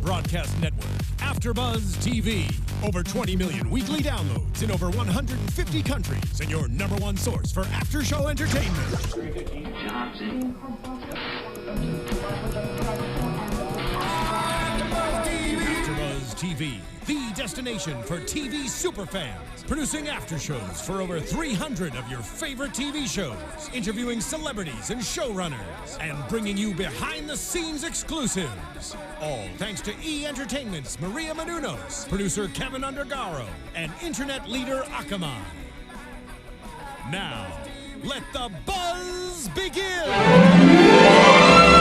broadcast network, AfterBuzz TV. Over 20 million weekly downloads in over 150 countries, and your number one source for after-show entertainment. AfterBuzz TV, the destination for TV superfans. Producing aftershows for over 300 of your favorite TV shows, interviewing celebrities and showrunners, and bringing you behind-the-scenes exclusives. All thanks to E! Entertainment's Maria Menounos, producer Kevin Undergaro, and internet leader Akamai. Now, let the buzz begin!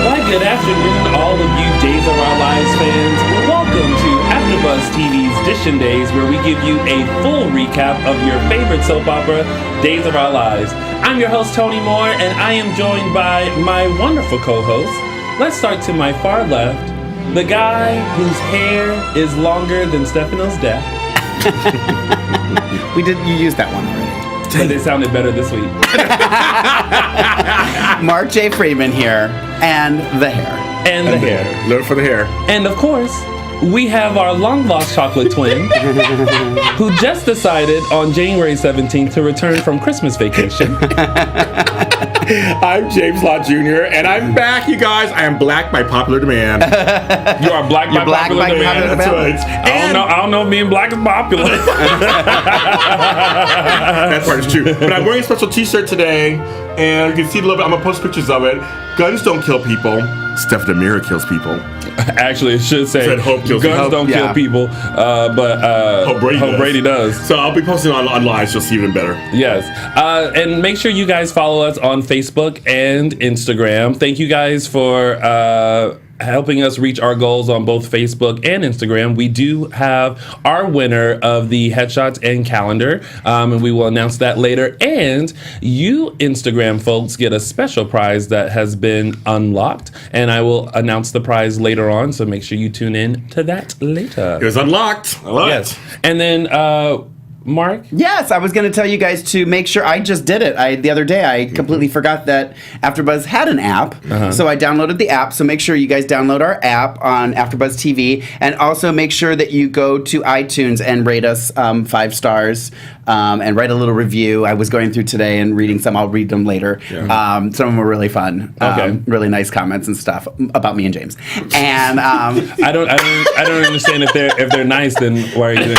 Why, good afternoon, all of you Days of Our Lives fans. Welcome to AfterBuzz TV's DISHIN Days, where we give you a full recap of your favorite soap opera, Days of Our Lives. I'm your host, Tony Moore, and I am joined by my wonderful co-host. Let's start to my far left, the guy whose hair is longer than Stefano's death. You used that one already. But it sounded better this week. Mark J. Freeman here, and the hair. And the hair. Look for the hair. And of course, we have our long-lost chocolate twin, who just decided on January 17th to return from Christmas vacation. I'm James Lott Jr., and I'm back, you guys. I am black by popular demand. You are black by popular demand. That's right. I don't know if being black is popular. That part is true. But I'm wearing a special t-shirt today, and you can see a little bit. I'm going to post pictures of it. Guns don't kill people. Steph DeMira kills people. Actually, it should say Hope kills guns people. don't kill people, but Hope Brady does. So I'll be posting on live, so you'll see even better. Yes. And make sure you guys follow us on Facebook and Instagram. Thank you guys for helping us reach our goals on both Facebook and Instagram. We do have our winner of the headshots and calendar, and we will announce that later. And you Instagram folks get a special prize that has been unlocked, and I will announce the prize later on, so make sure you tune in to that later. It was unlocked. I love it. And then Mark? Yes, I was going to tell you guys to make sure. I just did it. The other day, I completely forgot that AfterBuzz had an app, so I downloaded the app. So make sure you guys download our app on AfterBuzz TV, and also make sure that you go to iTunes and rate us 5 stars and write a little review. I was going through today and reading some. I'll read them later. Yeah. Some of them were really fun. Really nice comments and stuff about me and James. And I don't understand if they're nice. Then why are you doing it?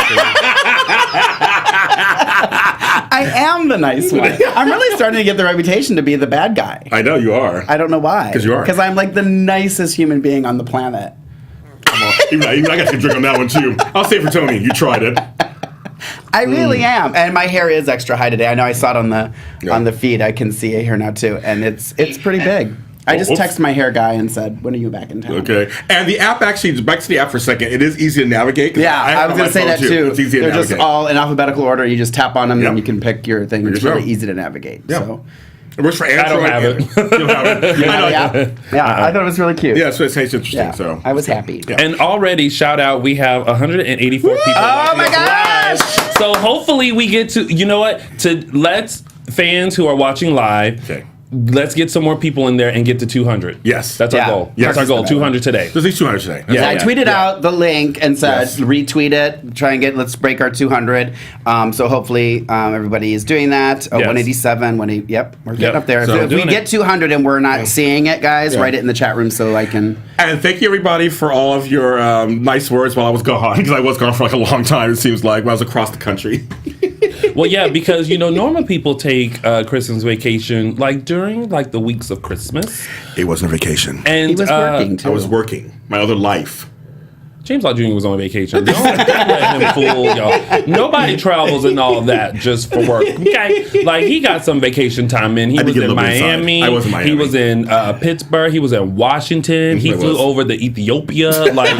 I am the nice one. I'm really starting to get the reputation to be the bad guy. I know you are. I don't know why. Because you are. Because I'm like the nicest human being on the planet. Even I got to drink on that one too. I'll say for Tony, you tried it. I really am, and my hair is extra high today. I know I saw it on the feed. I can see it here now too, and it's pretty big. I just texted my hair guy and said, "When are you back in town?" Okay. And the app actually, back to the app for a second, it is easy to navigate. Yeah, I was going to say that too. It's easy to They're navigate. just all in alphabetical order. You just tap on them and you can pick your thing. It's really easy to navigate. Yeah. So. It works for Android. I don't have it. You don't have it. Yeah, I thought it was really cute. Yeah, so it sounds interesting. Yeah, so I was happy. Yeah. And already, shout out, we have 184 people. Oh my gosh! Live. So hopefully we get to, you know what, to let fans who are watching live, let's get some more people in there and get to 200. Yes. That's our goal. Yes. That's our goal, 200 today. There's at least 200 today. Yeah, I tweeted out the link and said retweet it. Let's break our 200. So hopefully everybody is doing that. 187. Yep, we're getting up there. So if we get 200 and we're not seeing it, guys, write it in the chat room so I can. And thank you everybody for all of your nice words while I was gone, because I was gone for like a long time. It seems like when I was across the country. Well, yeah, because normal people take Christmas vacation like during like the weeks of Christmas. It wasn't a vacation. And he was working too. I was working. My other life. James Lott Jr. was on vacation. Don't let him fool y'all. Nobody travels and all that just for work. Okay, like he got some vacation time in. He was in Miami. I was in Miami. He was in Pittsburgh. He was in Washington. He flew over to Ethiopia. Like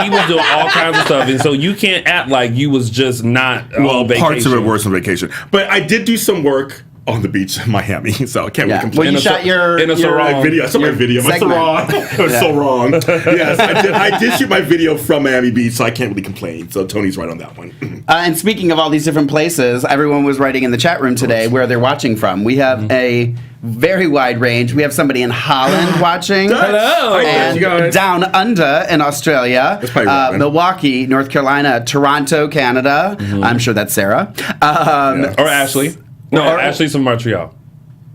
he was doing all kinds of stuff. And so you can't act like you was just not on vacation. Parts of it were some vacation, but I did do some work on the beach in Miami, so I can't Yeah. really complain. Well, you shot your sarong. Video. I saw my video. My sarong. It was so wrong. Yes, I did shoot my video from Miami Beach, so I can't really complain. So Tony's right on that one. And speaking of all these different places, everyone was writing in the chat room today where they're watching from. We have a very wide range. We have somebody in Holland watching. Hello. And down under in Australia. That's probably Robin. Milwaukee, North Carolina, Toronto, Canada. I'm sure that's Sarah. Or Ashley. No, Or- Ashley's from Montreal.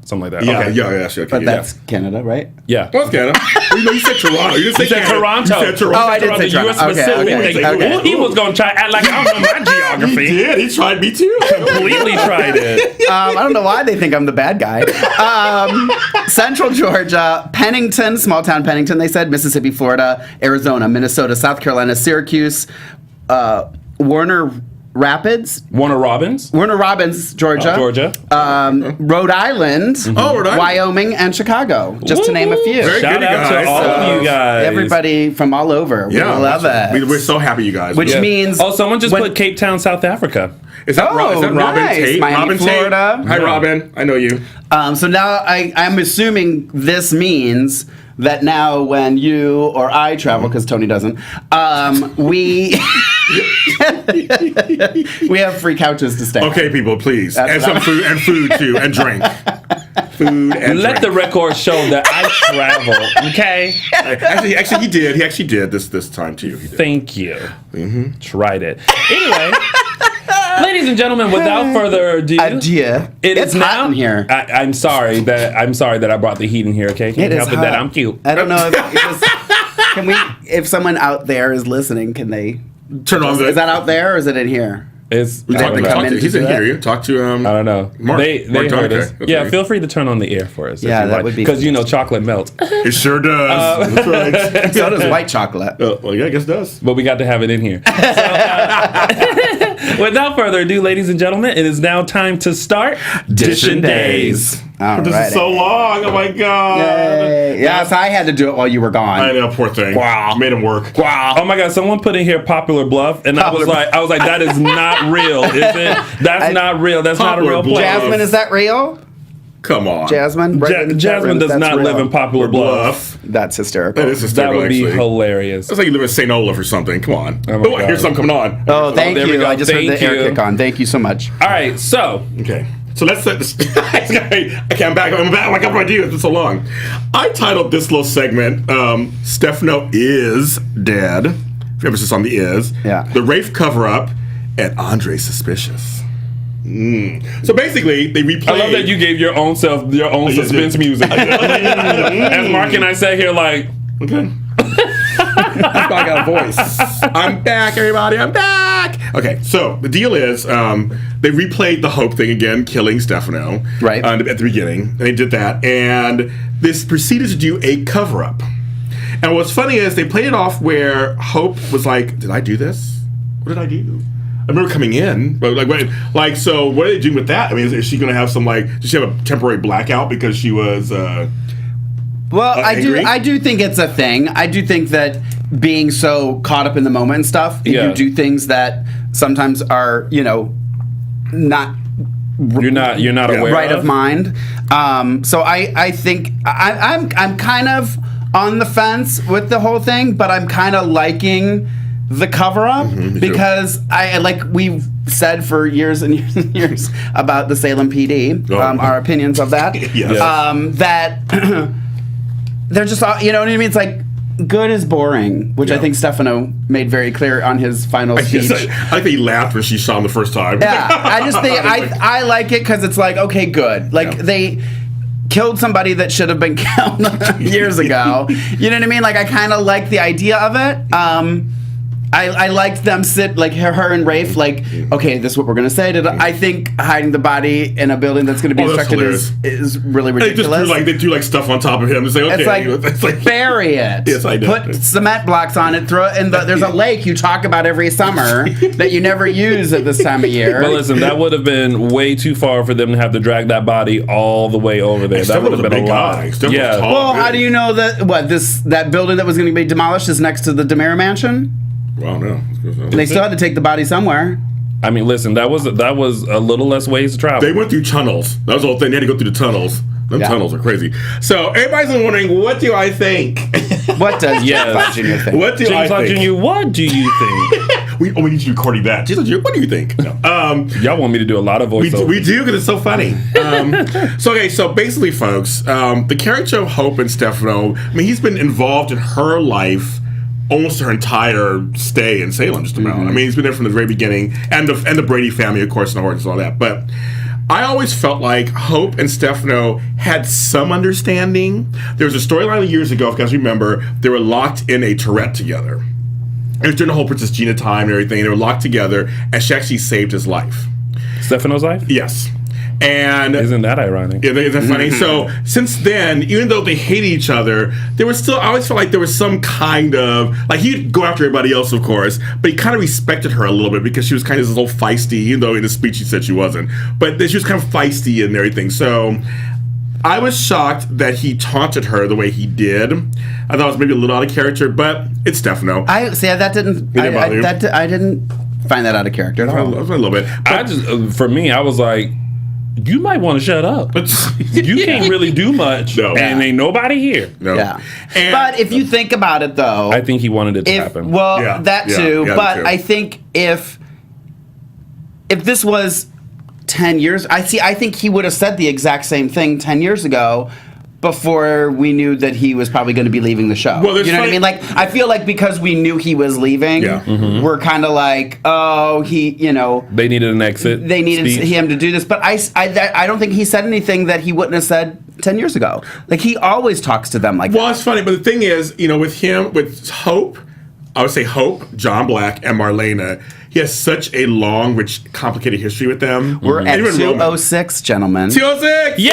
Something like that. Yeah, Okay. yeah, sure. But that's Canada, right? Yeah. What's Canada? You said Toronto. You didn't say said Canada. Toronto. You said Toronto. Oh, I did say You were Toronto. Okay, specific. okay, Thank you. okay. Ooh, he was going to try to act like I don't know my geography. He did. He tried me too. Completely tried it. I don't know why they think I'm the bad guy. Central Georgia, Pennington, small town Pennington, they said, Mississippi, Florida, Arizona, Minnesota, South Carolina, Syracuse, Warner Rapids, Warner Robins. Georgia. Georgia. Rhode Island, Oh, Rhode Island. Wyoming, and Chicago, just to name a few. Very Shout good, out guys. to all of you guys. Everybody from all over. Yeah, We love it. We're so happy, you guys. Which means... Oh, someone just when- put Cape Town, South Africa. Is that, is that Robin nice. Tate? Miami, Robin Florida. Tate? Hi, Robin. I know you. So now I'm assuming this means that now when you or I travel, because Tony doesn't, we we have free couches to stay on. Okay, people, please. That's And what some food, and food too, and drink. Food and Let drink. the record show that I travel. Okay. Actually, he did. He actually did this time too. He did. Thank you. Tried it. Anyway, ladies and gentlemen, without further ado, Adieu. it's hot now in here. I'm sorry that I brought the heat in here. Okay, can't It is help it hot. that I'm cute. I don't know can we? If someone out there is listening, can they? Turn on the. Is that out there or is it in here? It's We I talked don't to, know. come in he's to in do here. that? You talk to I don't know. Mark. They Mark heard Donica. us. Okay. Yeah, feel free to turn on the air for us. Yeah, that would be- because chocolate melts. It sure does. That's right. So does white chocolate. Well, yeah, I guess it does. But we got to have it in here. So, without further ado, ladies and gentlemen, it is now time to start Dishin Days. All This right. is so long. Oh my god. Yay. Yes, I had to do it while you were gone. I know, poor thing. Wow. Made him work. Wow! Oh my God! Someone put in here popular bluff, and I was like, that is not real, is it? That's not real. That's not a Popular real Bluff. place. Jasmine, is that real? Come on. Jasmine? Right in the chat Jasmine room, does that's not real. live in popular bluff. Bluff. That's hysterical. That is That hysterical, would be actually. hilarious. That's like you live in St. Olaf or something. Come on. Oh my Oh, here's God. something coming on. Oh, thank there we you. go. I just heard the Thank air you. kick on. Thank you so much. All right, so Okay. So let's set this. Okay, I'm back. I'm back. Like, what do I do? It's been so long. I titled this little segment, Stefano is dead. Emphasis on the is. Yeah. The Rafe cover up, and Andre suspicious. So basically, they replayed. I love that you gave your own suspense music. As Mark and I sat here like, Okay. That's why I got a voice. I'm back, everybody. I'm back. Okay, so the deal is they replayed the Hope thing again, killing Stefano. Right. At the beginning. They did that. And this proceeded to do a cover up. And what's funny is they played it off where Hope was like, did I do this? What did I do? I remember coming in, but so what are they doing with that? I mean, is she going to have some does she have a temporary blackout because she was, Well, angry? I do think it's a thing. I do think that being so caught up in the moment and stuff, Yeah. you do things that sometimes are, not you're not aware right of mind. So I think I'm kind of on the fence with the whole thing, but I'm kind of liking the cover up because I like we've said for years and years and years about the Salem PD, our opinions of that. Yes. That they're just you know what I mean. It's like good is boring, which I think Stefano made very clear on his final speech. I think he laughed when she saw him the first time. Yeah, I just think I like it because it's like, okay, good. Like they killed somebody that should have been killed years ago. You know what I mean? Like I kind of like the idea of it. I liked them sit like her and Rafe like, okay, this is what we're gonna say. I think hiding the body in a building that's gonna be that's instructed is really They just ridiculous. they do stuff on top of him. It's like, okay, It's like bury it. Yes, I know. Put cement blocks on it. Throw it in there's a lake you talk about every summer that you never use at this time of year. But listen, that would have been way too far for them to have to drag that body all the way over there. That would have been a lot. Yeah. Well, how do you know that that building that was going to be demolished is next to the DeMera mansion? Well, no. They still had to take the body somewhere. I mean, listen, that was a little less ways to travel. They went through tunnels. That was the whole thing. They had to go through the tunnels. Them tunnels are crazy. So everybody's wondering, what do I think? What does James Lott Jr. think? What do James I Lott think? Jr., what do you think? we need you recording that. James Lott Jr., what do you think? No. Y'all want me to do a lot of voiceovers. We do, because it's so funny. So basically, folks, the character of Hope and Stefano, I mean, he's been involved in her life almost her entire stay in Salem, just about. I mean, he's been there from the very beginning, and the Brady family, of course, and the Hortons and all that. But I always felt like Hope and Stefano had some understanding. There was a storyline years ago, if you guys remember, they were locked in a Tourette together. It was during the whole Princess Gina time and everything. They were locked together, and she actually saved his life. Stefano's life? Yes. And isn't that ironic? Isn't that funny? So since then, even though they hated each other, there was still, I always felt like there was some kind of, like, he'd go after everybody else, of course, but he kind of respected her a little bit because she was kind of this little feisty, even though in the speech he said she wasn't. But she was kind of feisty and everything. So I was shocked that he taunted her the way he did. I thought it was maybe a little out of character, but it's Stefano. I didn't find that out of character at all. A little bit. But For me, I was like, you might want to shut up. You can't really do much, and ain't nobody here. No. Yeah. But if you think about it, though, I think he wanted it to happen. Well, that too. Yeah, but too. I think if this was 10 years, I think he would have said the exact same thing 10 years ago, before we knew that he was probably going to be leaving the show. Well, you know what I mean? Like, I feel like because we knew he was leaving, we're kind of like, oh, they needed an exit. They needed speech. him to do this. But I don't think he said anything that he wouldn't have said 10 years ago. Like, he always talks to them like that. Well, it's funny, but the thing is, with Hope, I would say Hope, John Black, and Marlena, he has such a long, rich, complicated history with them. We're at 206, gentlemen. 206! Yay!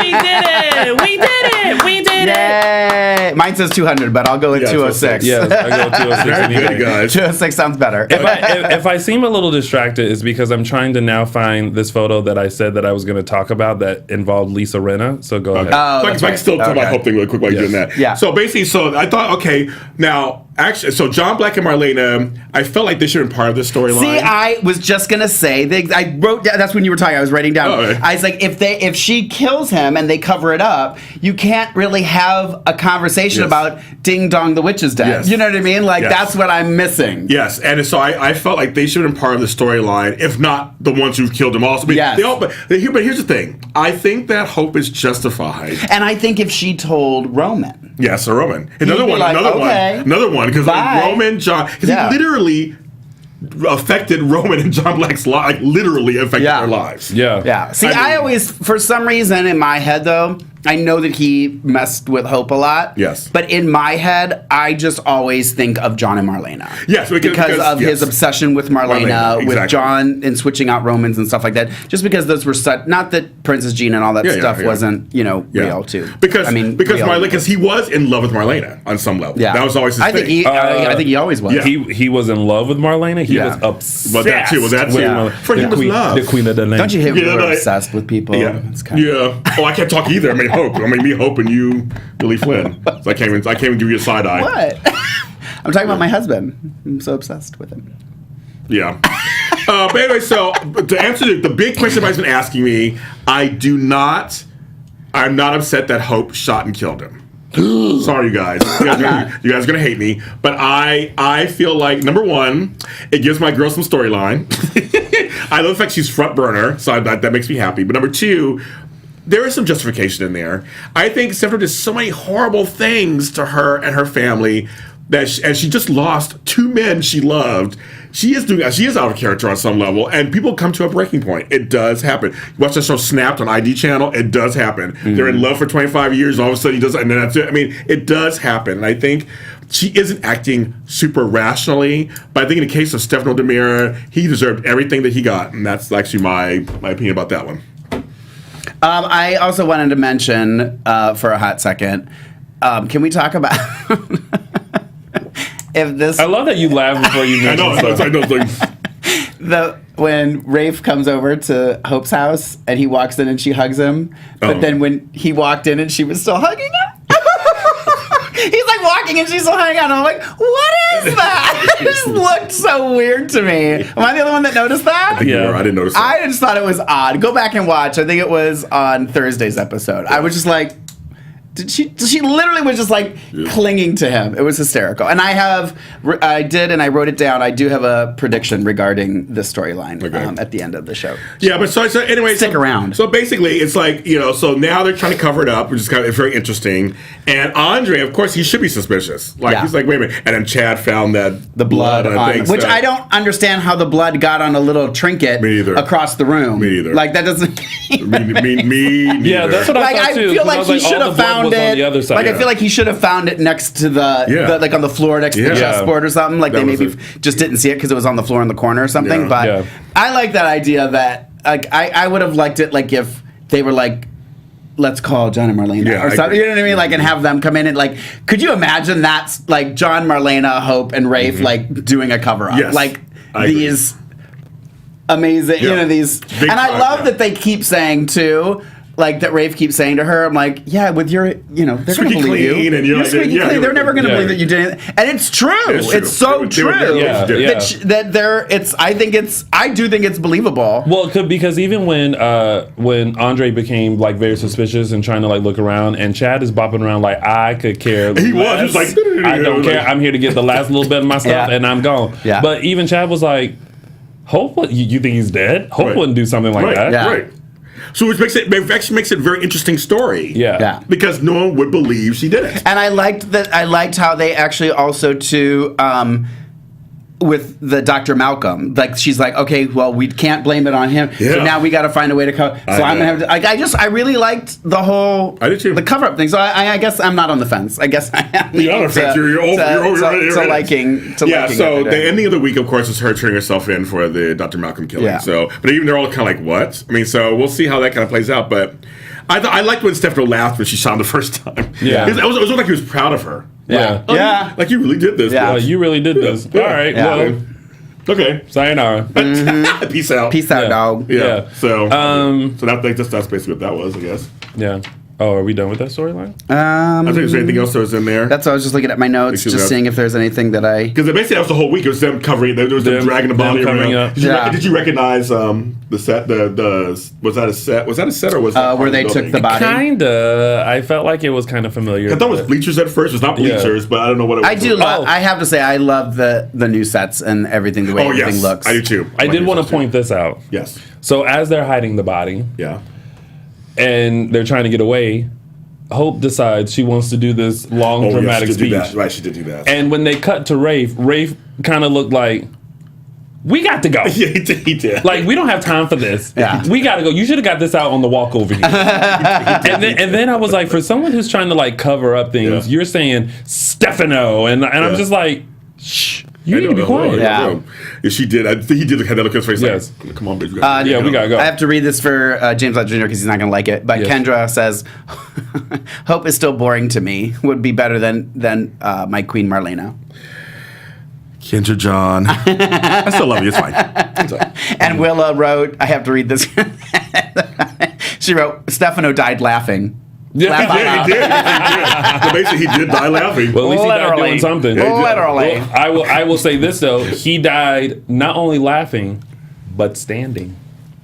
We did it! We did it! We did it! Yay! Mine says 200, but I'll go with 206. Yes, I go 206. Very good, guys. 206 sounds better. If I seem a little distracted, it's because I'm trying to now find this photo that I said that I was going to talk about that involved Lisa Rinna. So go ahead. So I can still talk about Hope thing really quick while you're doing that. Yeah. So basically, I thought, okay, now, actually, so John Black and Marlena, I felt like they should have been part of the storyline. See, I was just gonna say, I wrote down, that's when you were talking, I was writing down. Oh, okay. I was like, if she kills him and they cover it up, you can't really have a conversation about Ding Dong, the witch is dead. Yes. You know what I mean? Like, that's what I'm missing. Yes, and so I felt like they should have been part of the storyline, if not the ones who've killed him also. But, but here's the thing. I think that Hope is justified. And I think if she told Roman. Yes, a Roman. Another one, because Roman, John, because he literally affected Roman and John Black's life, literally affected their lives. Yeah. See, I always, for some reason in my head though, I know that he messed with Hope a lot. Yes. But in my head, I just always think of John and Marlena. Yes. Because of his obsession with Marlena, with exactly. John and switching out Romans and stuff like that. Just because those were such, not that Princess Gina and all that stuff wasn't, real too. Because Marlena, because he was in love with Marlena on some level. Yeah. That was always his thing. I think he always was. Yeah. He was in love with Marlena. He was obsessed. Well, that too. For him, was love. The queen of the land. Don't you hate when you're obsessed with people? Yeah. Oh, I can't talk either. I mean, me, Hope, and you, Billy Flynn. So I can't even give you a side eye. What? I'm talking about my husband. I'm so obsessed with him. Yeah. But anyway, so to answer the big question everybody's been asking me, I'm not upset that Hope shot and killed him. Sorry, you guys. You guys are gonna hate me, but I feel like, number one, it gives my girl some storyline. I love the fact she's front burner, so that makes me happy. But number two, there is some justification in there. I think Stefano did so many horrible things to her and her family and she just lost two men she loved. She is out of character on some level, and people come to a breaking point. It does happen. You watch the show Snapped on ID Channel. It does happen. Mm-hmm. They're in love for 25 years, and all of a sudden he does, and then that's it. I mean, it does happen, and I think she isn't acting super rationally, but I think in the case of Stefano Demira, he deserved everything that he got, and that's actually my opinion about that one. I also wanted to mention for a hot second, can we talk about if this... I love that you laugh before you mention stuff. I know. When Rafe comes over to Hope's house and he walks in and she hugs him, but then when he walked in and she was still hugging him, he's like talking and she's hanging on. I'm like, what is that? It just looked so weird to me. Am I the only one that noticed that? I didn't notice that. I just thought it was odd. Go back and watch. I think it was on Thursday's episode. I was just like, she literally was just like clinging to him. It was hysterical. And I did, and I wrote it down. I do have a prediction regarding this storyline at the end of the show. Yeah, but so anyway. Stick around. So basically, it's like, so now they're trying to cover it up, which is kind of very interesting. And Andre, of course, he should be suspicious. He's like, wait a minute. And then Chad found the blood on thing. Which I don't understand how the blood got on a little trinket across the room. Me either. Like, that doesn't... me neither. Yeah, that's what I thought too. I feel like he should have found it on the other side. I feel like he should have found it next to the like on the floor next to the chessboard or something. Like they maybe just didn't see it because it was on the floor in the corner or something. But I like that idea that I would have liked it like if they were like, let's call John and Marlena or something. You know what I mean? Like, and have them come in and like, could you imagine that's like John, Marlena, Hope, and Rafe like doing a cover up? Yes, like these amazing, these. And I love that they keep saying too. Like that Rafe keeps saying to her, I'm like, yeah, with your, they're going to believe you. And you're squeaky clean. They're never going to believe that you did it. And it's true. It's so true. I do think it's believable. Well, because even when Andre became like very suspicious and trying to like look around, and Chad is bopping around like, I could care. He was like, I don't care. I'm here to get the last little bit of my stuff, and I'm gone. Yeah. But even Chad was like, Hope, you think he's dead? Hope wouldn't do something like that. Yeah. Right. So it actually makes it a very interesting story. Yeah. Because no one would believe she did it. And I liked how they actually also too with the Dr. Malcolm, like she's like, okay, well, we can't blame it on him, so now we got to find a way to cover. So I'm gonna have to. I really liked the whole the cover up thing. So I guess I'm not on the fence. I guess I am. You're on the fence. You're liking. So the ending of the week, of course, is her turning herself in for the Dr. Malcolm killing. Yeah. So, but even they're all kind of like, what? I mean, so we'll see how that kind of plays out. But I liked when Stefano laughed when she saw him the first time. Yeah. It was like he was proud of her. Yeah. Yeah. Like you really did this. Yeah. You really did this. Yeah. All right. Yeah. Well. Okay. Sayonara. Peace out. Peace out, dog. Yeah. So that's basically what that was, I guess. Yeah. Oh, are we done with that storyline? I think there's anything else that was in there. That's why I was just looking at my notes, just seeing if there's anything that I. Because basically that was the whole week. It was them covering. There was them dragging the body covering around. up. Did you recognize the set? Was that a set? Was that a set or was that where they took the body? Kinda. I felt like it was kind of familiar. I thought it was bleachers at first. It was not bleachers, but I don't know what it was. I do. I have to say, I love the new sets and everything. The way everything looks. I do too. I did want to point this out. Yes. So as they're hiding the body, and they're trying to get away, Hope decides she wants to do this long dramatic speech. Right, she did do that. And when they cut to Rafe kind of looked like, we got to go. Yeah, he did. Like, we don't have time for this. Yeah. We got to go. You should have got this out on the walk over here. and then I was like, for someone who's trying to like cover up things, you're saying Stefano, and I'm just like, shh. You need to be quiet. Yeah, she did. I think he did have that look on his face. Yes. Like, come on, baby. We gotta go. I have to read this for James Lott Jr. because he's not going to like it. But Kendra says, "Hope is still boring to me. Would be better than my Queen Marlena." Kendra John, I still love you. It's fine. And Willa wrote, "I have to read this." She wrote, "Stefano died laughing." Yeah, he did. So basically, he did die laughing. Well, at least he died doing something. Literally. Well, I will say this though: he died not only laughing, but standing.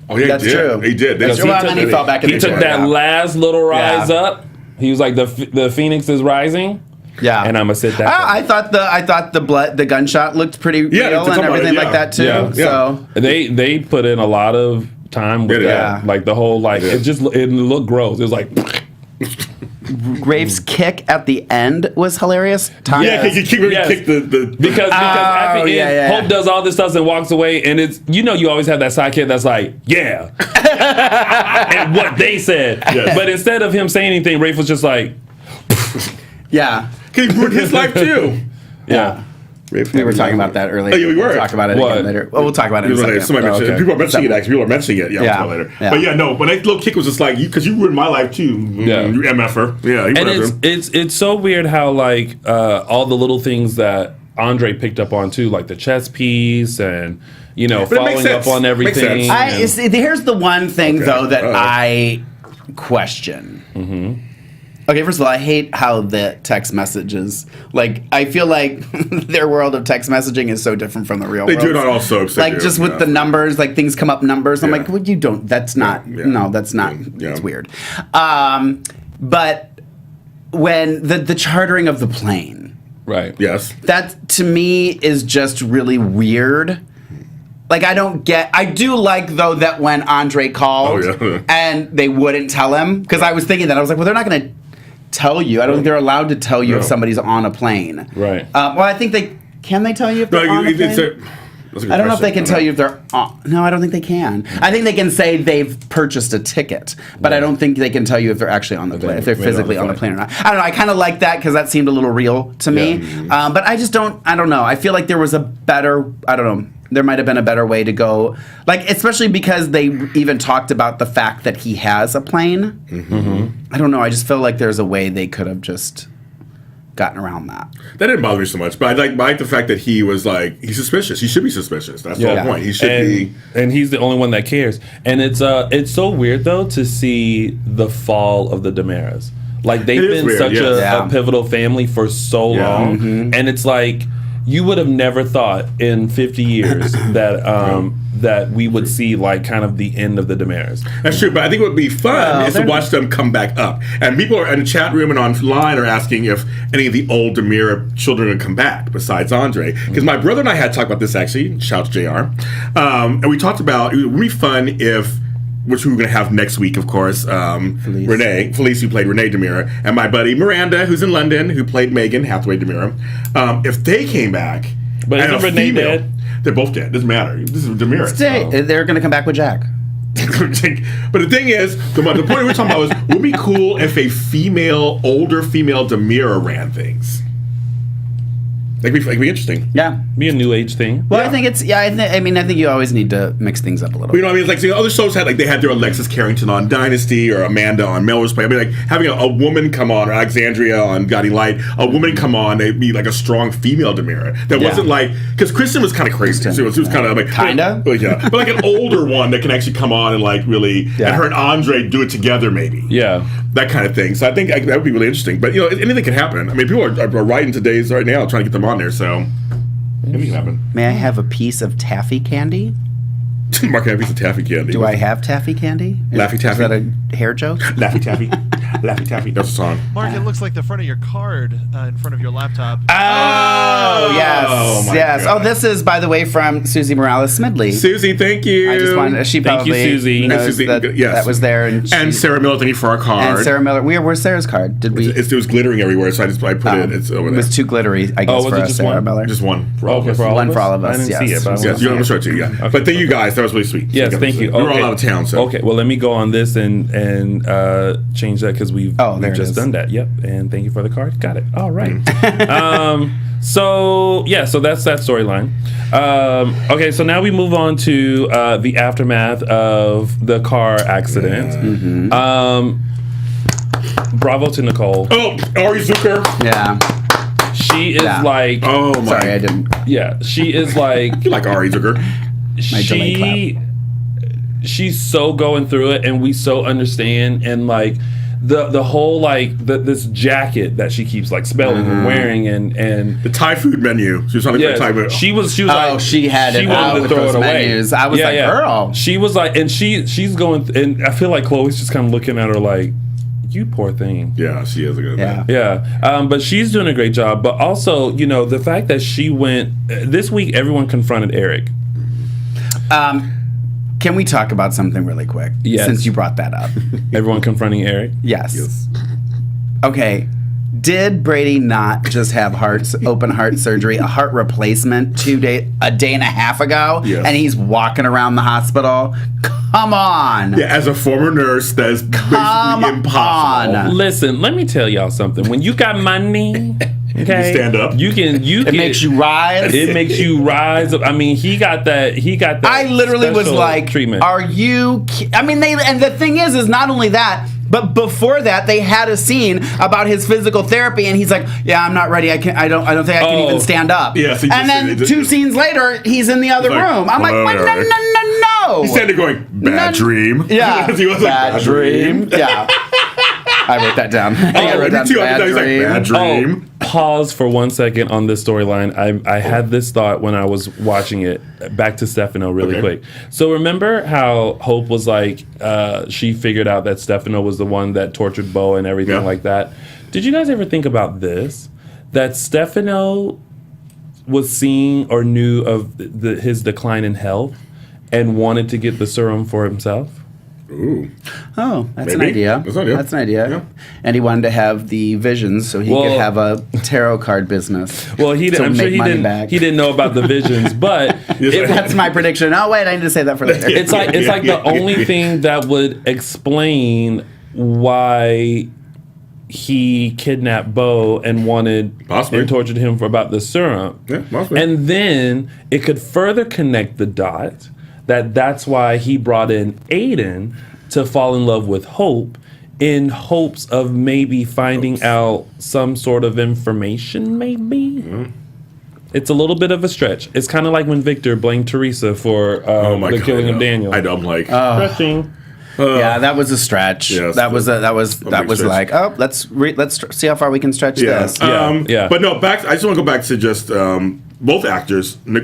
Oh yeah, that's true. He did. That's true. And he fell back in the chair. He took that last little rise up. He was like, the phoenix is rising. Yeah, and I'm gonna sit that. I thought the gunshot looked pretty real and everything like that too. Yeah. So they put in a lot of time with that. Like the whole it looked gross. It was like. Rafe's kick at the end was hilarious. Yeah, because he kicked the because at the end, Hope does all this stuff and walks away, and it's you always have that sidekick that's like, yeah, and what they said. Yes. But instead of him saying anything, Rafe was just like, yeah, because he ruined his life too. Yeah. We were talking about that earlier. Oh, yeah, we were. We'll talk about it again later. Well, we'll talk about it in a second. People are mentioning it, actually. People are mentioning it. Yeah, we'll talk later. Yeah. But yeah, no, but that little kick was just like, because you ruined my life too. Yeah. You MFer. Yeah, and it's so weird how, like, all the little things that Andre picked up on too, like the chess piece and, following up on everything. Here's the one thing, though, that I question. Mm-hmm. Okay, first of all, I hate how the text messages, like, I feel like their world of text messaging is so different from the real world. They do it on all soaps. Like, just with the numbers, like, things come up numbers. I'm like, well, you don't, that's not, Yeah. no, that's not, it's weird. But when the chartering of the plane, Right. Yes. that to me is just really weird. Like, I do like, though, that when Andre called and they wouldn't tell him, because I was thinking that, I was like, well, they're not going to tell you. I don't think they're allowed to tell you if somebody's on a plane. Right. Well, I think can they tell you if they're on a plane? I don't know if they can tell you if they're on. No, I don't think they can. I think they can say they've purchased a ticket, but I don't think they can tell you if they're actually on the plane, if they're physically on the plane or not. I don't know. I kind of like that because that seemed a little real to me. But I just don't. I don't know. I feel like there was a better. I don't know. There might have been a better way to go, like, especially because they even talked about the fact that he has a plane. I don't know. I just feel like there's a way they could have just gotten around that. That didn't bother me so much, but I like the fact that he was like, he's suspicious. He should be suspicious. That's the whole point. He should be. And he's the only one that cares. And it's so weird, though, to see the fall of the DiMeras. Like, they've been weird, such yes. a pivotal family for so long. And it's like, you would have never thought in 50 years that that we would see, like, kind of the end of the DiMeras. That's true, but I think what would be fun is to watch them come back up. And people are in the chat room and online are asking if any of the old DiMera children would come back besides Andre. Because my brother and I had talked about this, actually. Shout out to JR. And we talked about it would be fun if, which we were going to have next week, of course, Felice, who played Renee DiMera, and my buddy Miranda, who's in London, who played Megan Hathaway DiMera. If they came back, but isn't Renee dead? They're both dead. Doesn't matter. This is DiMera. They're going to come back with Jack. But the thing is, the point we were talking about was, would it be cool if a older female DiMera ran things? Like, it'd be interesting. Yeah. Be a new age thing. Well, I think it's, I think you always need to mix things up a little bit. You know what I mean? It's like, other shows had, they had their Alexis Carrington on Dynasty or Amanda on Melrose Place. I mean, like, having a woman come on, or Alexandria on Guiding Light, a woman come on, they'd be like a strong female DiMera. That wasn't like, because Kristen was kind of crazy. She was kind of like, kinda? But like an older one that can actually come on and like really, and her and Andre do it together maybe. Yeah. That kind of thing. So I think that would be really interesting. But, anything can happen. I mean, people are writing today's right now trying to get them on there, so anything can happen. May I have a piece of taffy candy? Mark, I have a piece of taffy candy. Do I have taffy candy? Laffy Taffy? Is that a hair joke? Laffy Taffy. Laffy Taffy. That's a song. Mark, it looks like the front of your card in front of your laptop. Oh, yes. Yes. God. Oh, this is, by the way, from Susie Morales Smidley. Susie, thank you. I just wanted, she Thank you, probably Susie. knows Susie, that, yes. that was there. And Sarah Miller, thank you for our card. And Sarah Miller. Where's Sarah's card? Did we? It was glittering everywhere, so I put it. It's over It there. was too glittery, I guess, was for it us, just Sarah one? Miller. Just one. Okay, for all One of us? for all of us, I didn't yes. see it, but I Yes, want you to want to see show it. it to you, yeah. Okay. But thank you guys. That was really sweet. Yes, thank you. We were all out of town, so. Okay, well, let me go on this and change that because we've there it just is. done that. Yep, and thank you for the card. Got it. All right. So that's that storyline. Okay, so now we move on to the aftermath of the car accident. Bravo to Nicole. Oh, Ari Zucker. Yeah. She is like. Oh, my. Sorry, I didn't. Yeah, she is like. You like Ari Zucker. My delay She's so going through it, and we so understand, and like the whole like this jacket that she keeps like spelling and wearing, and The Thai food menu. She was on the Thai food. she was Oh, like she had it out wanted to with throw those it away. menus. I was like, girl. She was like, and she's going, and I feel like Chloe's just kind of looking at her like, you poor thing. Yeah, she is a good Yeah. Yeah, but she's doing a great job. But also, the fact that she went this week, everyone confronted Eric. Can we talk about something really quick? Yes. Since you brought that up. Everyone confronting Eric. Yes. Okay. Did Brady not just have open heart surgery, a heart replacement a day and a half ago? Yes. And he's walking around the hospital? Come on. Yeah, as a former nurse, that is basically impossible. on. Listen, let me tell y'all something. When you got money, okay, stand up. You can. It makes you rise. It makes you rise up. I mean, he got that. I literally was special like, treatment. are you I mean, and the thing is not only that, but before that, they had a scene about his physical therapy, and he's like, "Yeah, I'm not ready. I don't think I can even stand up." Yes, and then two scenes later, he's in the other like, room. I'm like, "Hello, "Wait, no, Eric." no." He's standing there going, bad dream. Yeah, He was like, bad dream. Yeah. I wrote that down. I wrote me down too. I bad thought he was like, dream. bad dream. Pause for 1 second on this storyline. I had this thought when I was watching it. Back to Stefano really quick. So remember how Hope was like, she figured out that Stefano was the one that tortured Bo and everything like that. Did you guys ever think about this? That Stefano was seeing or knew of his decline in health and wanted to get the serum for himself? Ooh. Oh, that's an Maybe. idea. That's an idea. That's an idea. Yeah. And he wanted to have the visions so he could have a tarot card business. Well, I'm sure make he money didn't. back. He didn't know about the visions, but That's my prediction. Oh wait, I need to say that for later. it's like the only thing that would explain why he kidnapped Bo and wanted Possibly. and tortured him for about the serum. Yeah, possibly. And then it could further connect the dot that's why he brought in Aiden to fall in love with Hope in hopes of maybe finding out some sort of information, maybe. It's a little bit of a stretch. It's kind of like when Victor blamed Teresa for the killing of Daniel. I know. I'm like, Stretching. Yeah, that was a stretch. Yes, that was big stretch. like, oh, let's see how far we can stretch this. Yeah. But no, I just want to go back to just both actors, Ari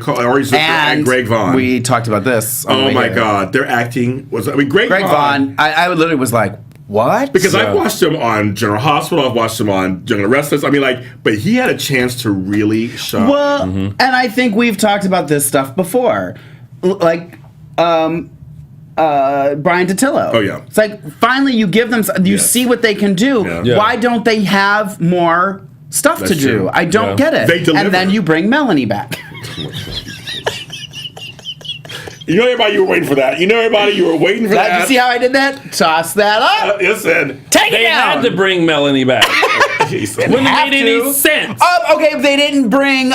Zucker and Greg Vaughn. We talked about this. Oh my God, their acting was. Greg Vaughn. I literally was like, what? Because I've watched him on General Hospital, I've watched him on Young and the Restless. I mean, but he had a chance to really shine. Well, and I think we've talked about this stuff before, like Brian Totillo. Oh, yeah. It's like finally you give them, you see what they can do. Yeah. Yeah. Why don't they have more stuff That's to do? true. I don't get it. They deliver. And then you bring Melanie back. You know, everybody, you were waiting for that. You were waiting for that. You see how I did that? Toss that up. Listen. Take it They down. had to bring Melanie back. Wouldn't have have made any to. sense. Oh, okay, if they didn't bring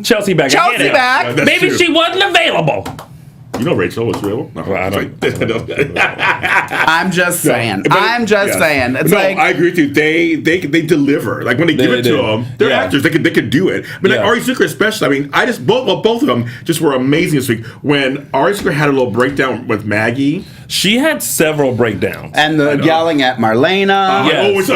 Chelsea back. I Chelsea get it. back. Yeah, that's Maybe true. she wasn't available. You know Rachel was real? No, Well, I don't- I'm just saying. I'm just saying. It's no, like I agree with you. They deliver. Like when they give They it to do. them, they're Yeah. actors. They could do it. But like Yeah. Ari Zucker especially. I mean, both of them just were amazing this week. When Ari Zucker had a little breakdown with Maggie. She had several breakdowns. and I the know. yelling at Marlena. Yes.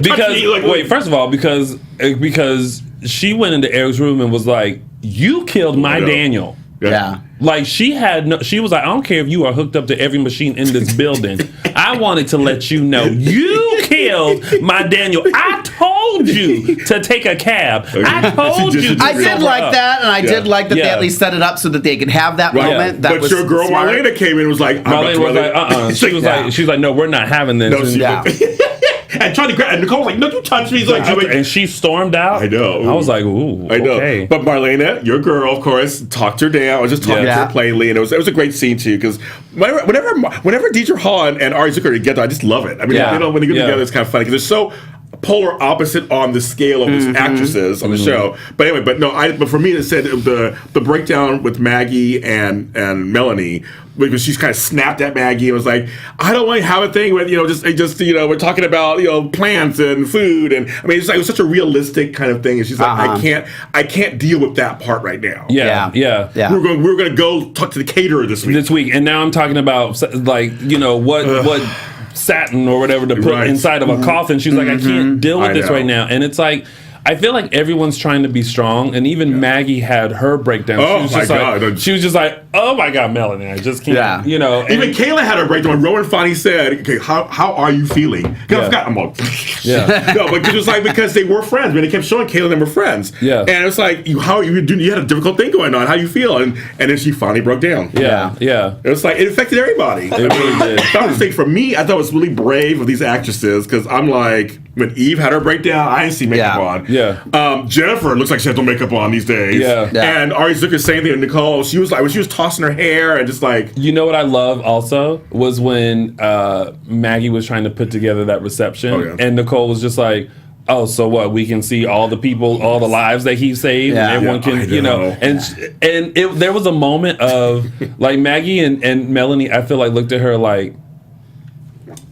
Because First of all, because she went into Eric's room and was like, "You killed my know. Daniel." Yeah. Like she was like, I don't care if you are hooked up to every machine in this building. I wanted to let you know you killed my Daniel. I told you to take a cab. I told you. To I did sober like up. that, and I did like that they Yeah. at least set it up so that they could have that moment. That but was your girl smart. Marlena came in and was like, Marlene was like, She's She was like, no, we're not having this. no, And- she Yeah. and trying to grab. And Nicole was like, no, you touch me. He's like, and she stormed out. I know. I was like, ooh, I know. okay. But Marlena, your girl, of course, talked her down. I was just talking to Yeah. her plainly, and it was a great scene too. Because whenever Deidre Hall and Ari Zucker are together, I just love it. I mean, Yeah. when they get Yeah. together, it's kind of funny because they're so polar opposite on the scale of these actresses on the show. But anyway, but for me, it said the breakdown with Maggie and Melanie. Because she's kind of snapped at Maggie and was like, I don't want to have a thing with, we're talking about, plants and food. And I mean, it was such a realistic kind of thing. And she's like, I can't deal with that part right now. Yeah. We're going to go talk to the caterer this week. And now I'm talking about what satin or whatever to put Right. inside of a coffin. She's like, I can't deal with I this know. right now. And it's like, I feel like everyone's trying to be strong, and even Maggie had her breakdown. Oh, she was my just God. Like, she was just like, "Oh my God, Melanie, I just can't." Yeah. And Even Kayla had a breakdown. Rowan finally said, "Okay, how are you feeling?" Because I forgot. I'm all, Yeah. no, but it was like because they were friends. When they kept showing Kayla, they were friends. Yeah. and it's like, how are you doing? You had a difficult thing going on. How you feel? And then she finally broke down. yeah. It was like it affected everybody. It really did. That was the thing for me. I thought it was really brave of these actresses because I'm like, when Eve had her breakdown, I didn't see makeup on. Yeah. Jennifer looks like she has no makeup on these days. Yeah. And Ari Zucker same thing with Nicole. She was like, when she was tossing her hair and just like, You know what I love also was when Maggie was trying to put together that reception, Oh, yeah. and Nicole was just like, "Oh, so what? We can see all the people, all the lives that he saved, Yeah. and everyone Yeah, I can, know. And there was a moment of like Maggie and Melanie. I feel like looked at her like.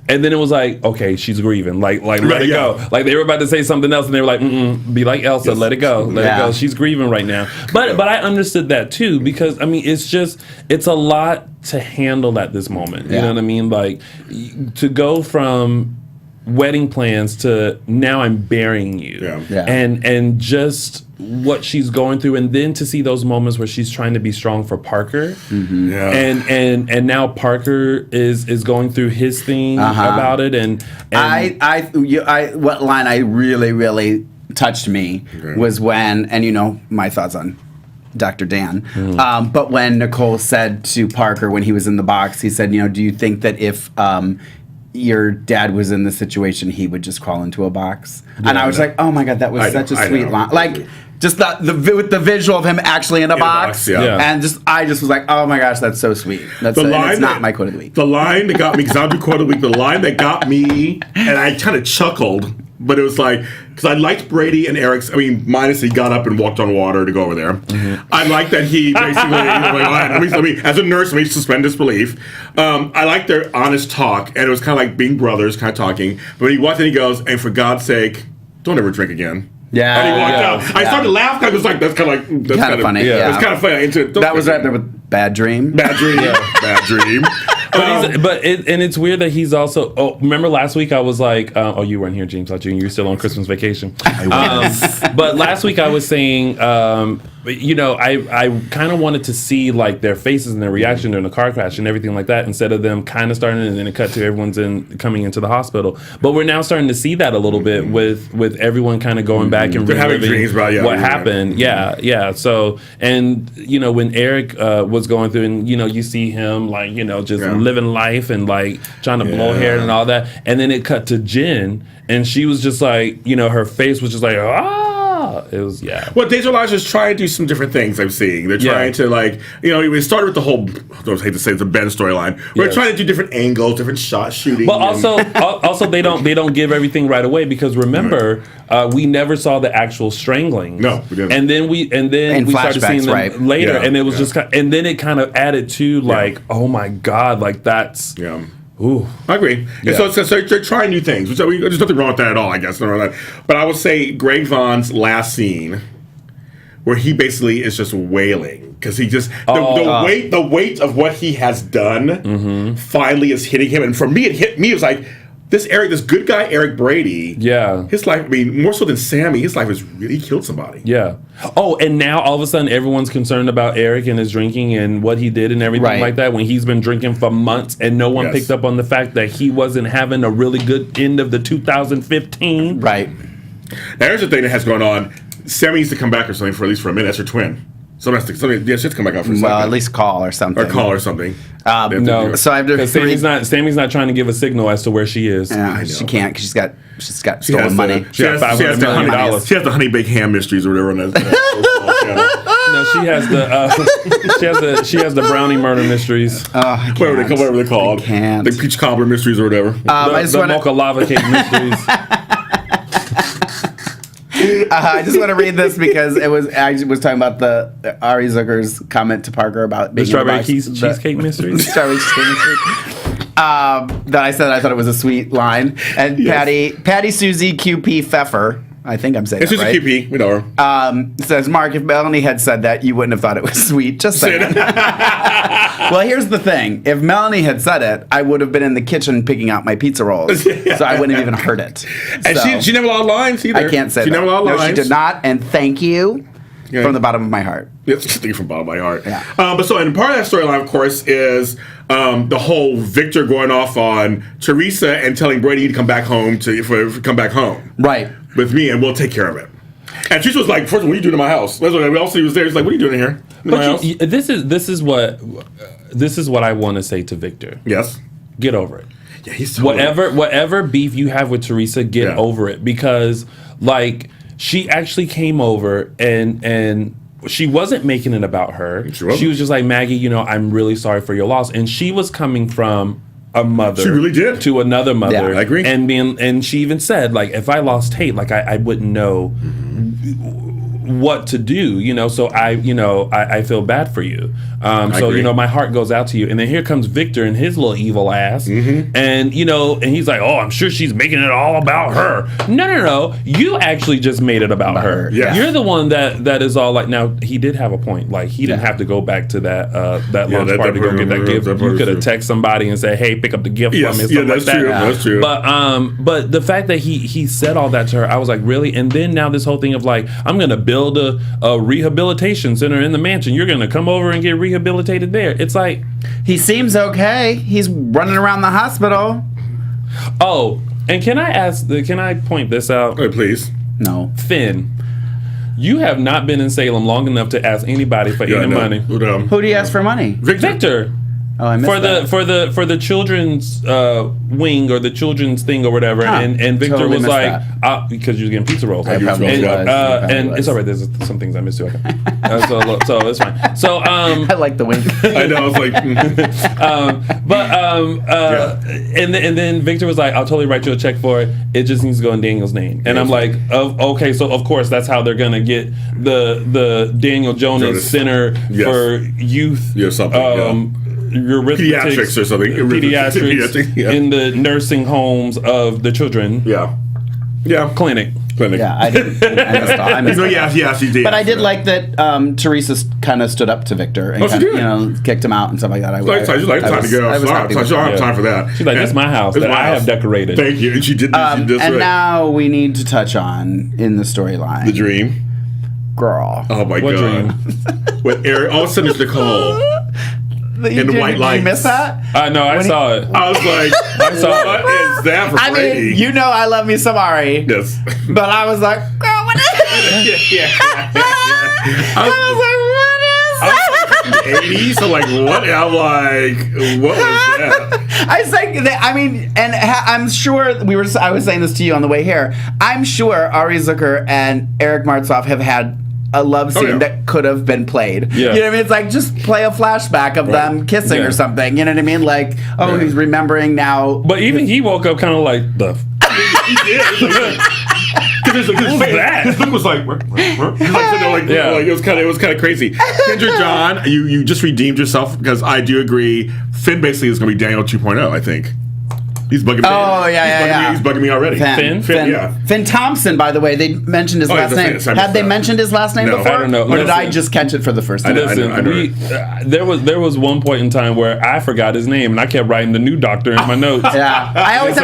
And then it was like, okay, she's grieving. Like let Right, it yeah. go. Like they were about to say something else, and they were like, be like Elsa, let it go, let it go. She's grieving right now. But I understood that too because I mean, it's a lot to handle at this moment. You know what I mean? Like to go from wedding plans to now I'm burying you. Yeah. And just what she's going through, and then to see those moments where she's trying to be strong for Parker, and now Parker is going through his thing about it, and what line I really touched me was when, and you know my thoughts on Dr. Dan, but when Nicole said to Parker when he was in the box, he said, you know, do you think that if your dad was in the situation, he would just crawl into a box? And I was like, oh my God, that was such a sweet line. Like, just with the visual of him actually in a box. And I just was like, oh my gosh, that's so sweet. That's it's not my quote of the week. The line that got me, because I'll do quote of the week, the line that got me, and I kind of chuckled, but it was like, because I liked Brady and Eric's, minus he got up and walked on water to go over there. I like that he basically, as a nurse, let me suspend disbelief. I like their honest talk, and it was kind of like being brothers, kind of talking. But when he walked in, he goes, and for God's sake, don't ever drink again. Yeah. And he walked out. I started to laugh, because I was like, that's kind of funny. It's kind of funny. That was right there with Bad Dream. Bad Dream. Bad Dream. And it's weird that he's also. Oh, remember last week I was like, oh, you weren't here, James Lott Jr. You're still on Christmas vacation. But last week I was saying, you know, I kind of wanted to see like their faces and their reaction during the car crash and everything like that, instead of them kind of starting and then it cut to everyone's coming into the hospital. But we're now starting to see that a little bit with everyone kind of going back and having dreams about what happened. Yeah. So, and you know, when Eric was going through, and you know, you see him like, you know, just living life and like trying to blow hair and all that, and then it cut to Jen, and she was just like, you know, her face was just like, it was Well, Days of Our Lives is trying to do some different things. I'm seeing they're trying to, like, you know, we started with the whole, I hate to say it's a Ben storyline. We're trying to do different angles, different shot shooting. But also they don't give everything right away, because remember we never saw the actual strangling. No, we didn't. And then we started seeing them later, and it was just and then it kind of added to like, oh my God, like that's Ooh. I agree. And so they're trying new things. So there's nothing wrong with that at all, I guess. But I would say Greg Vaughn's last scene, where he basically is just wailing, because he just the weight of what he has done finally is hitting him. And for me, it hit me. It was like, this good guy Eric Brady. Yeah. His life, more so than Sammy, his life has really killed somebody. Yeah. Oh, and now all of a sudden everyone's concerned about Eric and his drinking and what he did and everything like that, when he's been drinking for months, and no one picked up on the fact that he wasn't having a really good end of the 2015. Right. Now here's the thing that has going on. Sammy needs to come back or something for at least for a minute. That's her twin. She has to come back out for a second. Well, at least call or something. No, so I have to. Sammy's not trying to give a signal as to where she is. Yeah, she can't, because she's got stolen money. She has $500 million. She has the Honey Baked Ham Mysteries or whatever on that. No, she has the Brownie Murder Mysteries. Whatever they're called. The Peach Cobbler Mysteries or whatever. The Mocha Lava Cake Mysteries. I just want to read this because I was talking about the Ari Zucker's comment to Parker about the strawberry cheesecake mystery. Strawberry cheesecake mystery. That I said I thought it was a sweet line, and Patty Susie QP Pfeffer, I think I'm saying that right. QP, we know her. Says, Mark, if Melanie had said that, you wouldn't have thought it was sweet. Just saying. Well, here's the thing. If Melanie had said it, I would have been in the kitchen picking out my pizza rolls. So I wouldn't have even heard it. And so, she never allowed lines either. I can't say that. She never allowed lines. No, she did not. And thank you from the bottom of my heart. Yes, thank you from the bottom of my heart. Yeah. And part of that storyline, of course, is the whole Victor going off on Teresa and telling Brady to come back home come back home. Right. With me, and we'll take care of it. And Teresa was like, "First of all, what are you doing in my house?" We also he was there. He's like, "What are you doing here in my house?" This is what I want to say to Victor. Yes. Get over it. Yeah, he's totally whatever beef you have with Teresa, get over it, because like she actually came over and she wasn't making it about her. She was just like, Maggie, you know, I'm really sorry for your loss, and she was coming from a mother. She really did. To another mother. Yeah, I agree. And she even said, like, if I lost Tate, like I wouldn't know what to do, so I feel bad for you. So agree. my heart goes out to you. And then here comes Victor and his little evil ass. And and he's like, oh, I'm sure she's making it all about her. No, you actually just made it about her. Yeah. You're the one that is all like, now he did have a point, like he didn't have to go back to that lunch party to go get that gift. You could have texted somebody and said, hey, pick up the gift from me, something that's like that. true. That's true. But the fact that he said all that to her, I was like, really? And then now this whole thing of like, I'm gonna build a rehabilitation center in the mansion. You're gonna come over and get rehabilitated there. It's like, He seems okay. He's running around the hospital. oh, and can I point this out? Hey, please. No. Finn, you have not been in Salem long enough to ask anybody for any money. Who do you ask for money? Victor. Oh, I missed that. For the children's wing or the children's thing or whatever, Huh. and Victor Totally was missed like, because you was getting pizza rolls. I probably and, was. and it's all right. There's some things I missed too. So it's fine. So I like the wink. I know. I was like, and then Victor was like, I'll totally write you a check for it. It just needs to go in Daniel's name. And I'm like, okay, so of course that's how they're gonna get the Daniel Jonas Center for Youth. Yeah, something. Pediatrics or something. Pediatrics Yeah. in the nursing homes of the children. Yeah. Clinic. Yeah, I missed all. Yes, he did. But I did like that Teresa kind of stood up to Victor and she kind, did? kicked him out and stuff like that. I just like time to go. I was happy I with don't have that. time for that. She's like, this is my house that I have decorated. Thank you. And she did this. And now we need to touch on in the storyline. The dream. Girl. Oh my What God. dream? With Eric, all of a sudden it's Nicole. In the white lights. Did you miss that? No, I saw it. I was like, what is that for I Brady? mean, I love me some Ari. Yes. But I was like, girl, what is I was like, what is that? 80s. So like, what? I'm like, what was that? I say that. I mean, and I'm sure I was saying this to you on the way here. I'm sure Ari Zucker and Eric Martsolf have had a love scene that could have been played. Yeah. You know what I mean? It's like just play a flashback of them kissing or something. You know what I mean? Like, he's remembering now. But even he woke up kind of like, the He did. Because his look was like, it was kind of crazy. Kendra John, you just redeemed yourself because I do agree. Finn basically is going to be Daniel 2.0, I think. He's bugging me. Oh, yeah. He's bugging me already. Finn? Finn Thompson, by the way, they mentioned his last name. Had they mentioned his last name before? I don't know. Or did I just catch it for the first time? There was one point in time where I forgot his name and I kept writing the new doctor in my notes. Yeah. I always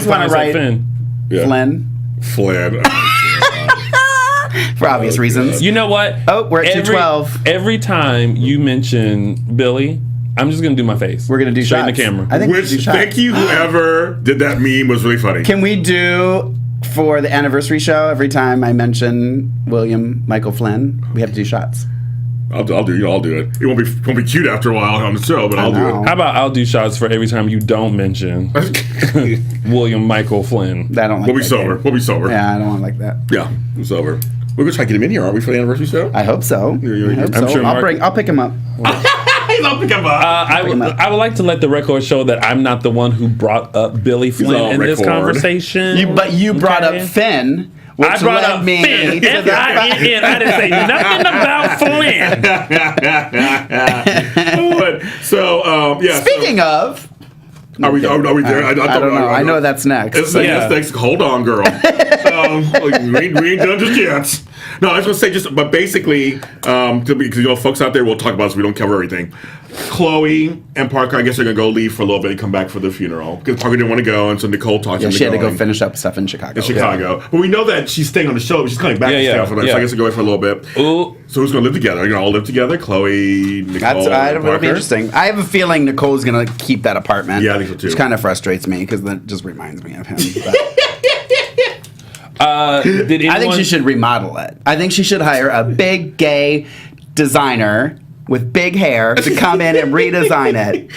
want to write Finn. Flynn. Flynn. For obvious reasons. You know what? Oh, we're at 212. Every time you mention Billy, I'm just gonna do my face. We're gonna do straight shots. in the camera. I think we should do shots. Thank you, whoever did that meme was really funny. Can we do for the anniversary show every time I mention William Michael Flynn? We have to do shots. I'll do it. It won't be cute after a while on the show, but I'll do it. How about I'll do shots for every time you don't mention William Michael Flynn? I don't like We'll be that sober. game. We'll be sober. Yeah, I don't want to like that. Yeah, we're sober. We're gonna try to get him in here, aren't we, for the anniversary show? I hope so. I hope I'm so. sure I'll pick him up. I'll pick him up. I would like to let the record show that I'm not the one who brought up Billy Flynn in this conversation. But you brought up Finn. Which I brought up me Finn. to F-I-N-N. I didn't say nothing about Flynn. So, yeah. Speaking of. Are we there? I don't know. I know that's next. It's next. Hold on, girl. We ain't done just yet. No, I was going to say but basically, because folks out there will talk about this. We don't cover everything. Chloe and Parker, I guess they're going to go leave for a little bit and come back for the funeral because Parker didn't want to go, and so Nicole talked to him. She had to go finish up stuff in Chicago. But we know that she's staying on the show, but she's coming back to stay for that, so I guess they'll go away for a little bit. Ooh. So who's going to live together? They're going to all live together? Chloe, Nicole, That'll be interesting. I have a feeling Nicole's going to keep that apartment. Yeah, I think so too. Which kind of frustrates me because that just reminds me of him. I think she should remodel it. I think she should hire a big gay designer with big hair to come in and redesign it.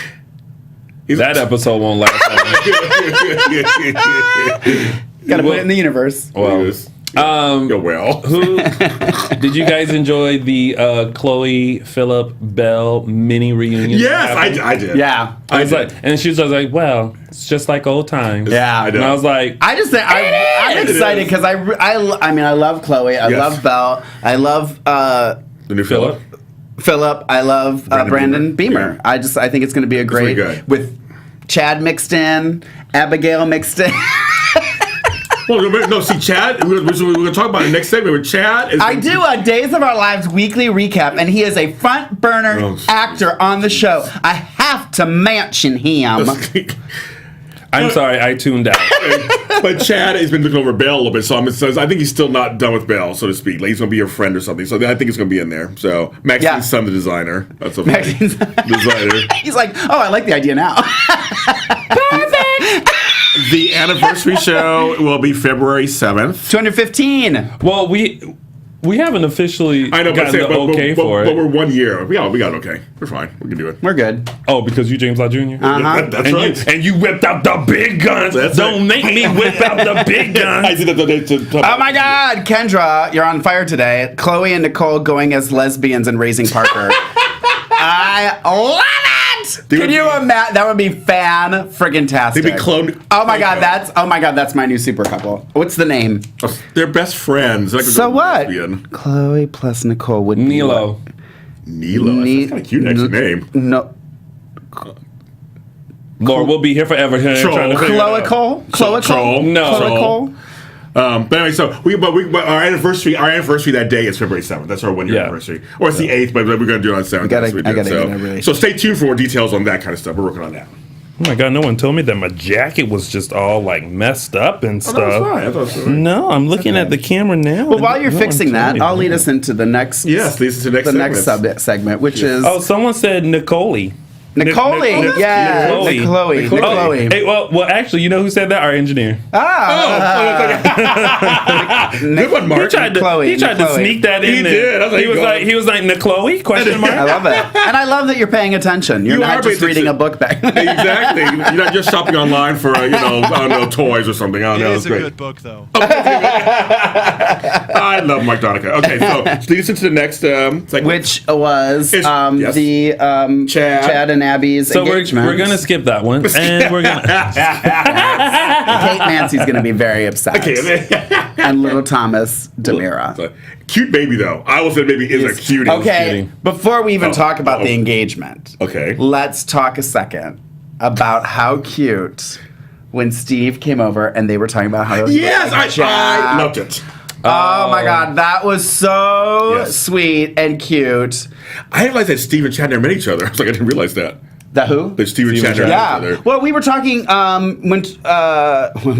That episode won't last long. Gotta put it in the universe. Well, Well. Who did you guys enjoy the Chloe Phillip Bell mini reunion? Yes, I did. Yeah. I was like, and she was like, "Well, it's just like old times." Yeah. I know. And I was like, I just think I'm excited because I mean I love Chloe, I love Belle, I love The new Philip. Philip, I love Brandon Beamer. Yeah. I think it's going to be a great good. with Chad mixed in, Abigail mixed in. Well, no, see, Chad, we're going to talk about it next segment with Chad. I do a Days of Our Lives weekly recap, and he is a front burner actor on the show. I have to mention him. I'm sorry, I tuned out. But Chad has been looking over Belle a little bit, so I think he's still not done with Belle, so to speak. Like he's going to be your friend or something. So I think it's going to be in there. So Maxine's son, the designer. That's so funny. Designer. He's like, oh, I like the idea now. Perfect. The anniversary show will be February 7th. 215. Well, we haven't officially gotten the okay for it. But we're 1 year. We got okay. We're fine. We can do it. We're good. Oh, because you James Lott Jr.? Uh-huh. That's right. And you whipped out the big guns. Don't make me whip out the big guns. I did that. Oh my God, Kendra, you're on fire today. Chloe and Nicole going as lesbians and raising Parker. I love it. Can you imagine? That would be fan friggin' tastic. They'd be cloned. Oh my God, that's my new super couple. What's the name? They're best friends. Like So what? Chloe plus Nicole would be Nilo. Nilo. That's kind of cute next name. No. Lord, we'll be here forever. Troll. Trying to figure it out. Chloe Cole? No. Chloe Cole? But anyway, so our anniversary that day is February 7th. That's our 1 year anniversary. Or it's the 8th, but we're going to do it on 7th. I gotta get it ready. So stay tuned for more details on that kind of stuff. We're working on that. Oh my God, no one told me that my jacket was just all like messed up and stuff. That was fine. I thought it was fine. No, I'm looking at the camera now. Well, while you're fixing that, I'll lead us into the next. Yes, lead us to the next segment, which is. Oh, someone said Nicole. Nicole, yeah, Nicole. Hey, well, actually, you know who said that? Our engineer. Good one, Mark. He tried to sneak that in there. He was like Nicole? Question mark. I love it, and I love that you're paying attention. You're not just reading a book back. Exactly. You're not just shopping online for I don't know, toys or something. I don't know. It's a good book, though. I love Mike Donica. Okay, so lead us into the next segment, which was the Chad and Abby's so engagement. we're gonna skip that one, and we're gonna. Kate Mancy's gonna be very upset. Okay. And little Thomas Demira. Cute baby though. I will say baby is a cutie. Okay, before we even talk about the engagement, let's talk a second about how cute when Steve came over and they were talking about how. Yes, I loved it. Oh my God, that was so sweet and cute. I didn't realize that Steve and Chad never met each other. I was like, I didn't realize that. The who? That Steve and Chad never met each other. Well, we were talking when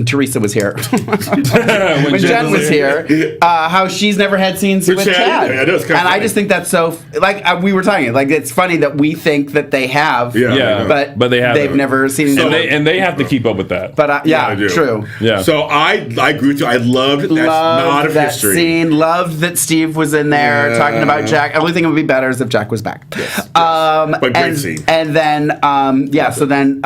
Teresa was here. when Jen was here, how she's never had scenes with Chad. Yeah, that's kind of and I just think that's so, we were talking, like, it's funny that we think that they have, but they've never seen each other. And they have to keep up with that. But true. Yeah. So I agree with you. I loved that nod of history. Scene. Loved that Steve was in there talking about Jack. The only thing that would be better is if Jack was back. Yes. But great scene. And then so then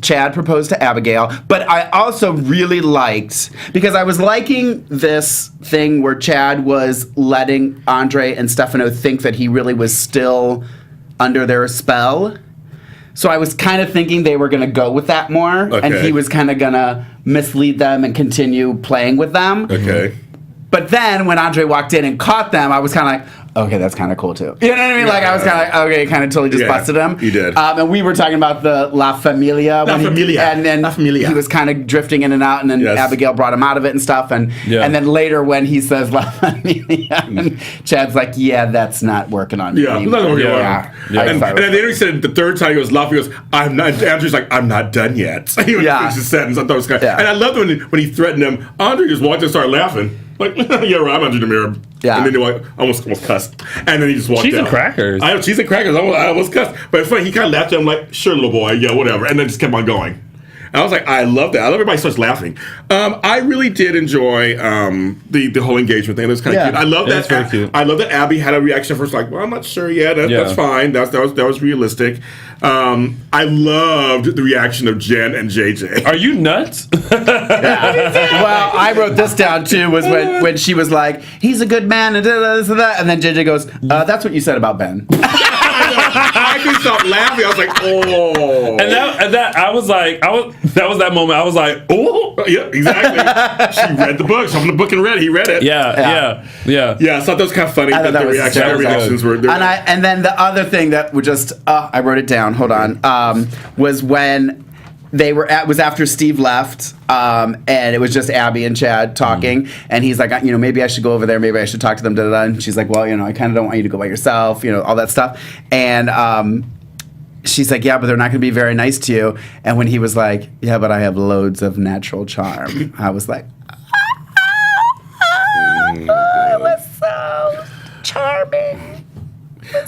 Chad proposed to Abigail, but I also really liked, because I was liking this thing where Chad was letting Andre and Stefano think that he really was still under their spell. So I was kind of thinking they were going to go with that more, and he was kind of going to mislead them and continue playing with them. Okay. But then when Andre walked in and caught them, I was kind of like, okay, that's kind of cool too. You know what I mean? I was kind of like, okay, kind of totally just busted him. You did. And we were talking about the La Familia. And then he was kind of drifting in and out, and then Abigail brought him out of it and stuff. And then later when he says La Familia, and Chad's like, yeah, that's not working on me. Yeah, not working on me. And then he said the third time he goes, La Familia, he goes, I'm not, Andrew's like, I'm not done yet. He would finish his sentence. I thought it was kind of, and I loved when he threatened him, Andre just walked and started laughing. Like, yeah, right, I'm Andre Demir. Yeah. And then they almost cussed. And then he just walked out. Cheese and crackers. I know, cheese and crackers. I almost cussed. But it's funny, he kind of laughed at him like, sure, little boy, yeah, whatever. And then just kept on going. And I was like, I love that. I love everybody starts laughing. I really did enjoy the whole engagement thing. It was kind of cute. I love that. Very cute. I love that Abby had a reaction first, like, well, I'm not sure yet. That's fine. That was realistic. I loved the reaction of Jen and JJ. Are you nuts? Well, I wrote this down too. Was when she was like, "He's a good man," and this and that, and then JJ goes, "That's what you said about Ben." I couldn't stop laughing. I was like, oh. And that was that moment. I was like, oh. Yeah, exactly. She read the book. So I'm the book and read it. He read it. Yeah. Yeah, I thought that was kind of funny. I thought that was the reactions were. And then the other thing that would just, I wrote it down. Hold on. Was when they were was after Steve left, and it was just Abby and Chad talking, and he's like, maybe I should go over there, maybe I should talk to them, and she's like, well, I kind of don't want you to go by yourself, all that stuff, and she's like, yeah, but they're not going to be very nice to you, and when he was like, yeah, but I have loads of natural charm, I was like, it was so charming. No,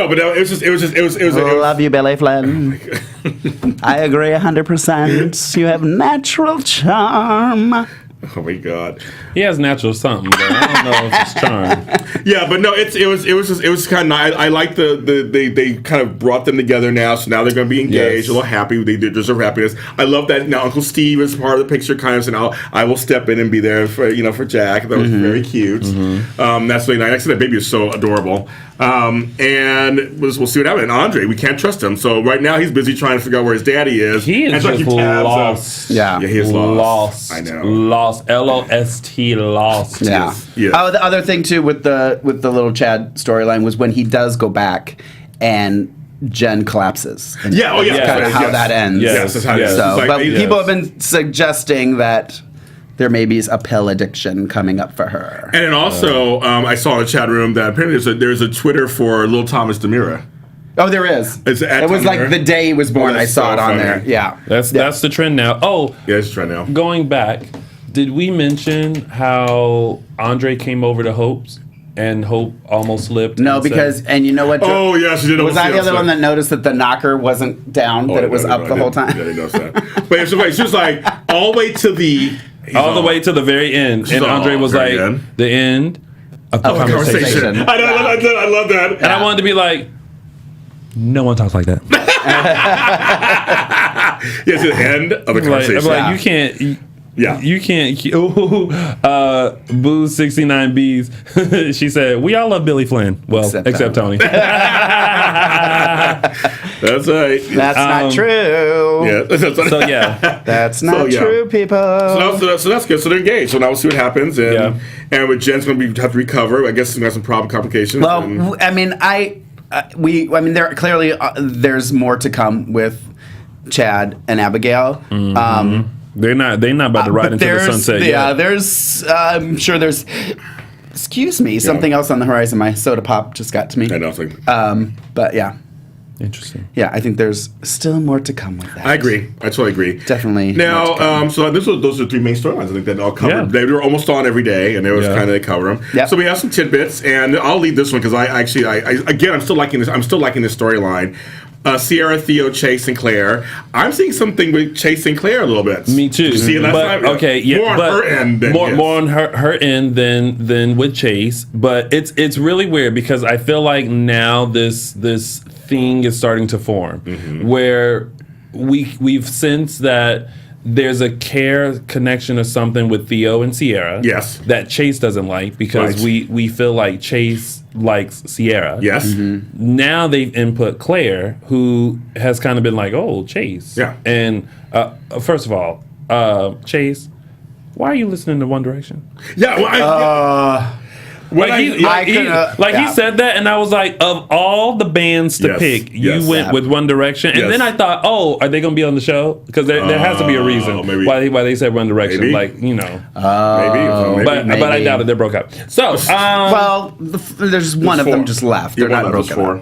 but it was. Love you, Billy Flynn. I agree 100%. You have natural charm. Oh my God. He has natural something, but I don't know if it's charm. Yeah, but no, it was kind of nice. I like they kind of brought them together now, so now they're going to be engaged, a little happy. They deserve happiness. I love that now Uncle Steve is part of the picture, kind of, and I will step in and be there for Jack. That was very cute. That's really nice. Actually, that baby is so adorable. And we'll see what happens. And Andre, we can't trust him. So right now he's busy trying to figure out where his daddy is. He is just lost. Yeah, he is lost. I know. Lost. LOST. Lost. Yeah. Yeah. Oh, the other thing too with the little Chad storyline was when he does go back and Jen collapses. And Yeah. Oh yeah. that's kind of how that ends. Yes, that's how it ends. So, It's like, but people have been suggesting that there may be a pill addiction coming up for her. And then also, I saw in the chat room that apparently there's a Twitter for Lil Thomas Demira. Oh, there is. It's at it was like Demira. the day he was born. I that's saw so it on funny. there. Yeah. That's the trend now. Oh, Yeah, it's right now. going back, did we mention how Andre came over to Hope's and Hope almost slipped? No, and said- because and you know what? Oh yeah, she did. Was I the other one that noticed that the knocker wasn't down? That it was up the whole time? Yeah, I noticed that. But she was like all the way to the the very end, and So, Andre was very like end. the end of the conversation. I know, I love that. And I wanted to be like, no one talks like that. Yeah, to the end of the conversation. I'm like, you can't. Yeah. You can't. Boo 69Bs. She said, we all love Billy Flynn. Well, except Tony. That's right. That's not true. Yeah. So, yeah. That's not true, people. So that's good. So they're engaged. So now we'll see what happens. And with Jen's going to have to recover. I guess there's some complications. Well, I mean, there clearly there's more to come with Chad and Abigail. They're not about to ride into the sunset yet. There's I'm sure there's excuse me, something else on the horizon. My soda pop just got to me. I know. Like, but yeah. Interesting. Yeah, I think there's still more to come with that. I agree. I totally agree. Definitely. Now, so those are the three main storylines. I think that all covered. Yeah. They were almost on every day, and it was kind of they covered them. Yep. So we have some tidbits, and I'll lead this one because I'm still liking this. I'm still liking this storyline. Sierra, Theo, Chase, and Claire. I'm seeing something with Chase and Claire a little bit. Me too. Did you see it last but, night? Okay, yeah. More on her end than his. More on her end than with Chase. But it's really weird because I feel like now this thing is starting to form where we've sensed that there's a care connection or something with Theo and Sierra. Yes. That Chase doesn't like because we feel like Chase likes Sierra. Yes. Now they've input Claire, who has kind of been like, oh, Chase. Yeah. And first of all, Chase, why are you listening to One Direction? Yeah. Well, He said that, and I was like, of all the bands to pick, you went with One Direction, and then I thought, oh, are they going to be on the show? Because there has to be a reason why they said One Direction, maybe. like maybe. But I doubt it. They're broke up. So, well, there's one of them just left. They're not broken up.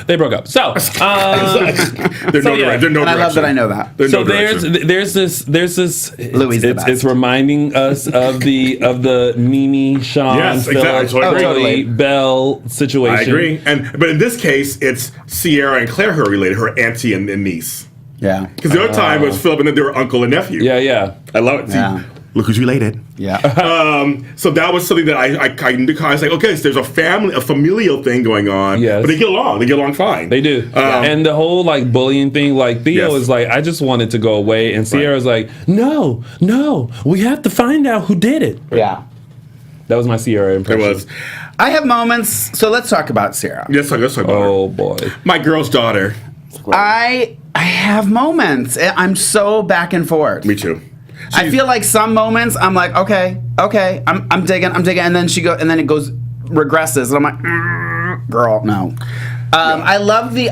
They broke up. So, They're no direction. And I love that I know that. So there's this Louis the best. It's reminding us of the Mimi, Sean, Yes, Philip, exactly. Totally. Belle situation. I agree. But in this case, it's Sierra and Claire who are related, her auntie and niece. Yeah. Because the other time was Philip and then they were uncle and nephew. Yeah. I love it. See, look who's related. Yeah. So that was something that I was like, okay, so there's a familial thing going on. Yes. But they get along. They get along fine. They do. And the whole like bullying thing, like Theo Yes. is like, I just want it to go away. And Sierra's like, no, we have to find out who did it. Yeah. That was my Sierra It impression. was. I have moments. So let's talk about Sarah. Let's talk about her. Oh boy. My girl's daughter. I have moments. I'm so back and forth. Me too. I feel like some moments I'm like, okay, I'm digging, and then it goes regresses, and I'm like, girl, no. I love the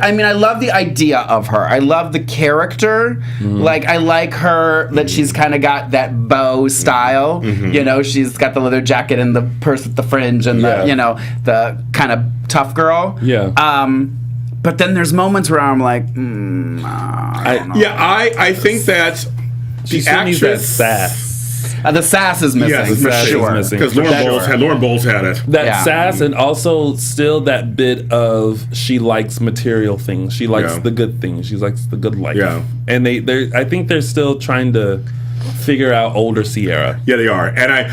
idea of her. I love the character. Like, I like her that she's kind of got that bow style. You know, she's got the leather jacket and the purse with the fringe and the, you know, the kind of tough girl. Yeah. But then there's moments where I'm like, I don't know. I think that She the still needs that actress. sass. The sass is missing, Yes, the for sass is sure. missing. Because That- Lauren Bowles had it. That Yeah. sass, and also still that bit of she likes material things. She likes Yeah. the good things. She likes the good life. Yeah. And I think they're still trying to figure out older Sierra. Yeah, they are,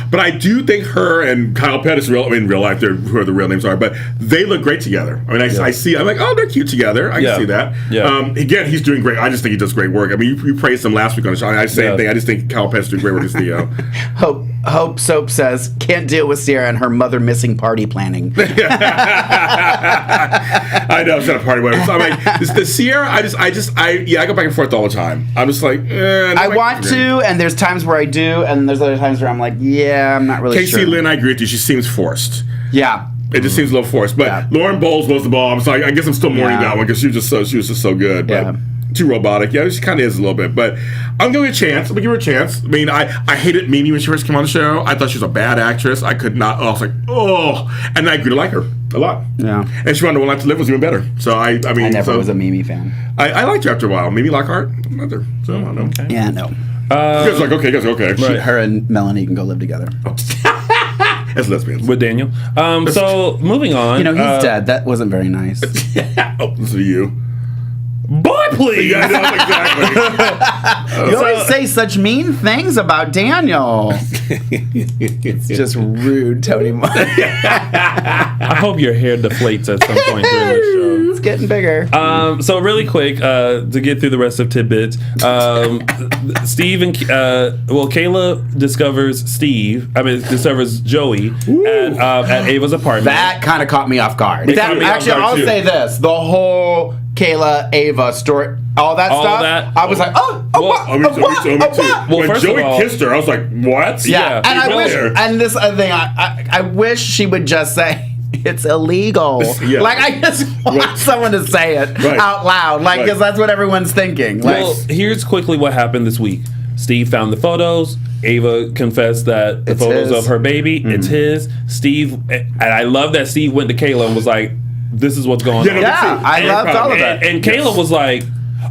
but I do think her and Kyle Pettis, in real life, who their real names are, but they look great together. I mean, I see, I'm like, oh, they're cute together. I can see that. Yeah. Again, he's doing great. I just think he does great work. I mean, you praised him last week on the show. I same thing. I just think Kyle Pettis doing great work as Theo. Hope Soap says, can't deal with Sierra and her mother missing party planning. I know it's not a party, whatever. So I'm like, the Sierra. I go back and forth all the time. I'm just like, I want to, and there's times where I do, and there's other times where I'm like, yeah, I'm not really Casey sure. Lynn, I agree with you. She seems forced. Yeah. It just seems a little forced. But Lauren Bowles was the bomb, so I guess I'm still mourning that one because she was just so good. But Yeah. too robotic. Yeah, she kind of is a little bit. But I'm gonna give her a chance. I'm gonna give her a chance. I mean, I hated Mimi when she first came on the show. I thought she was a bad actress. I could not. I was like, oh, and I grew to like her a lot. Yeah. And she wanted One Life to Live was even better. So I mean, I never so was a Mimi fan. I liked her after a while. Mimi Lockhart, loved her. So I don't know. Okay. Yeah, no. You guys are like, okay, Right. Her and Melanie can go live together. As lesbians. With Daniel. So moving on. You know, he's dead. That wasn't very nice. Oh, this is you. Boy, please. Yeah, I know, exactly. You always say such mean things about Daniel. It's just rude, Tony. I hope your hair deflates at some point during this show. It's getting bigger. So really quick, to get through the rest of tidbits, Steve and Kayla discovers Joey at Ava's apartment. That kind of caught me off guard. caught me off Actually, guard, I'll too. say this: the whole Kayla Ava story, all that stuff. that. I was like, Well, Me too. Well, When first of Joey all- kissed her, I was like, what? Yeah, and I really wish, are. and this other thing, I wish she would just say. It's illegal. Yeah. Like, I just want someone to say it Right. out loud. Like, because that's what everyone's thinking. Like, Well, here's quickly what happened this week. Steve found the photos. Ava confessed that the It's photos his. of her baby, it's his. Steve, and I love that Steve went to Kayla and was like, this is what's going Yeah, on. no, yeah, see, I and- loved all of it. And Kayla was like,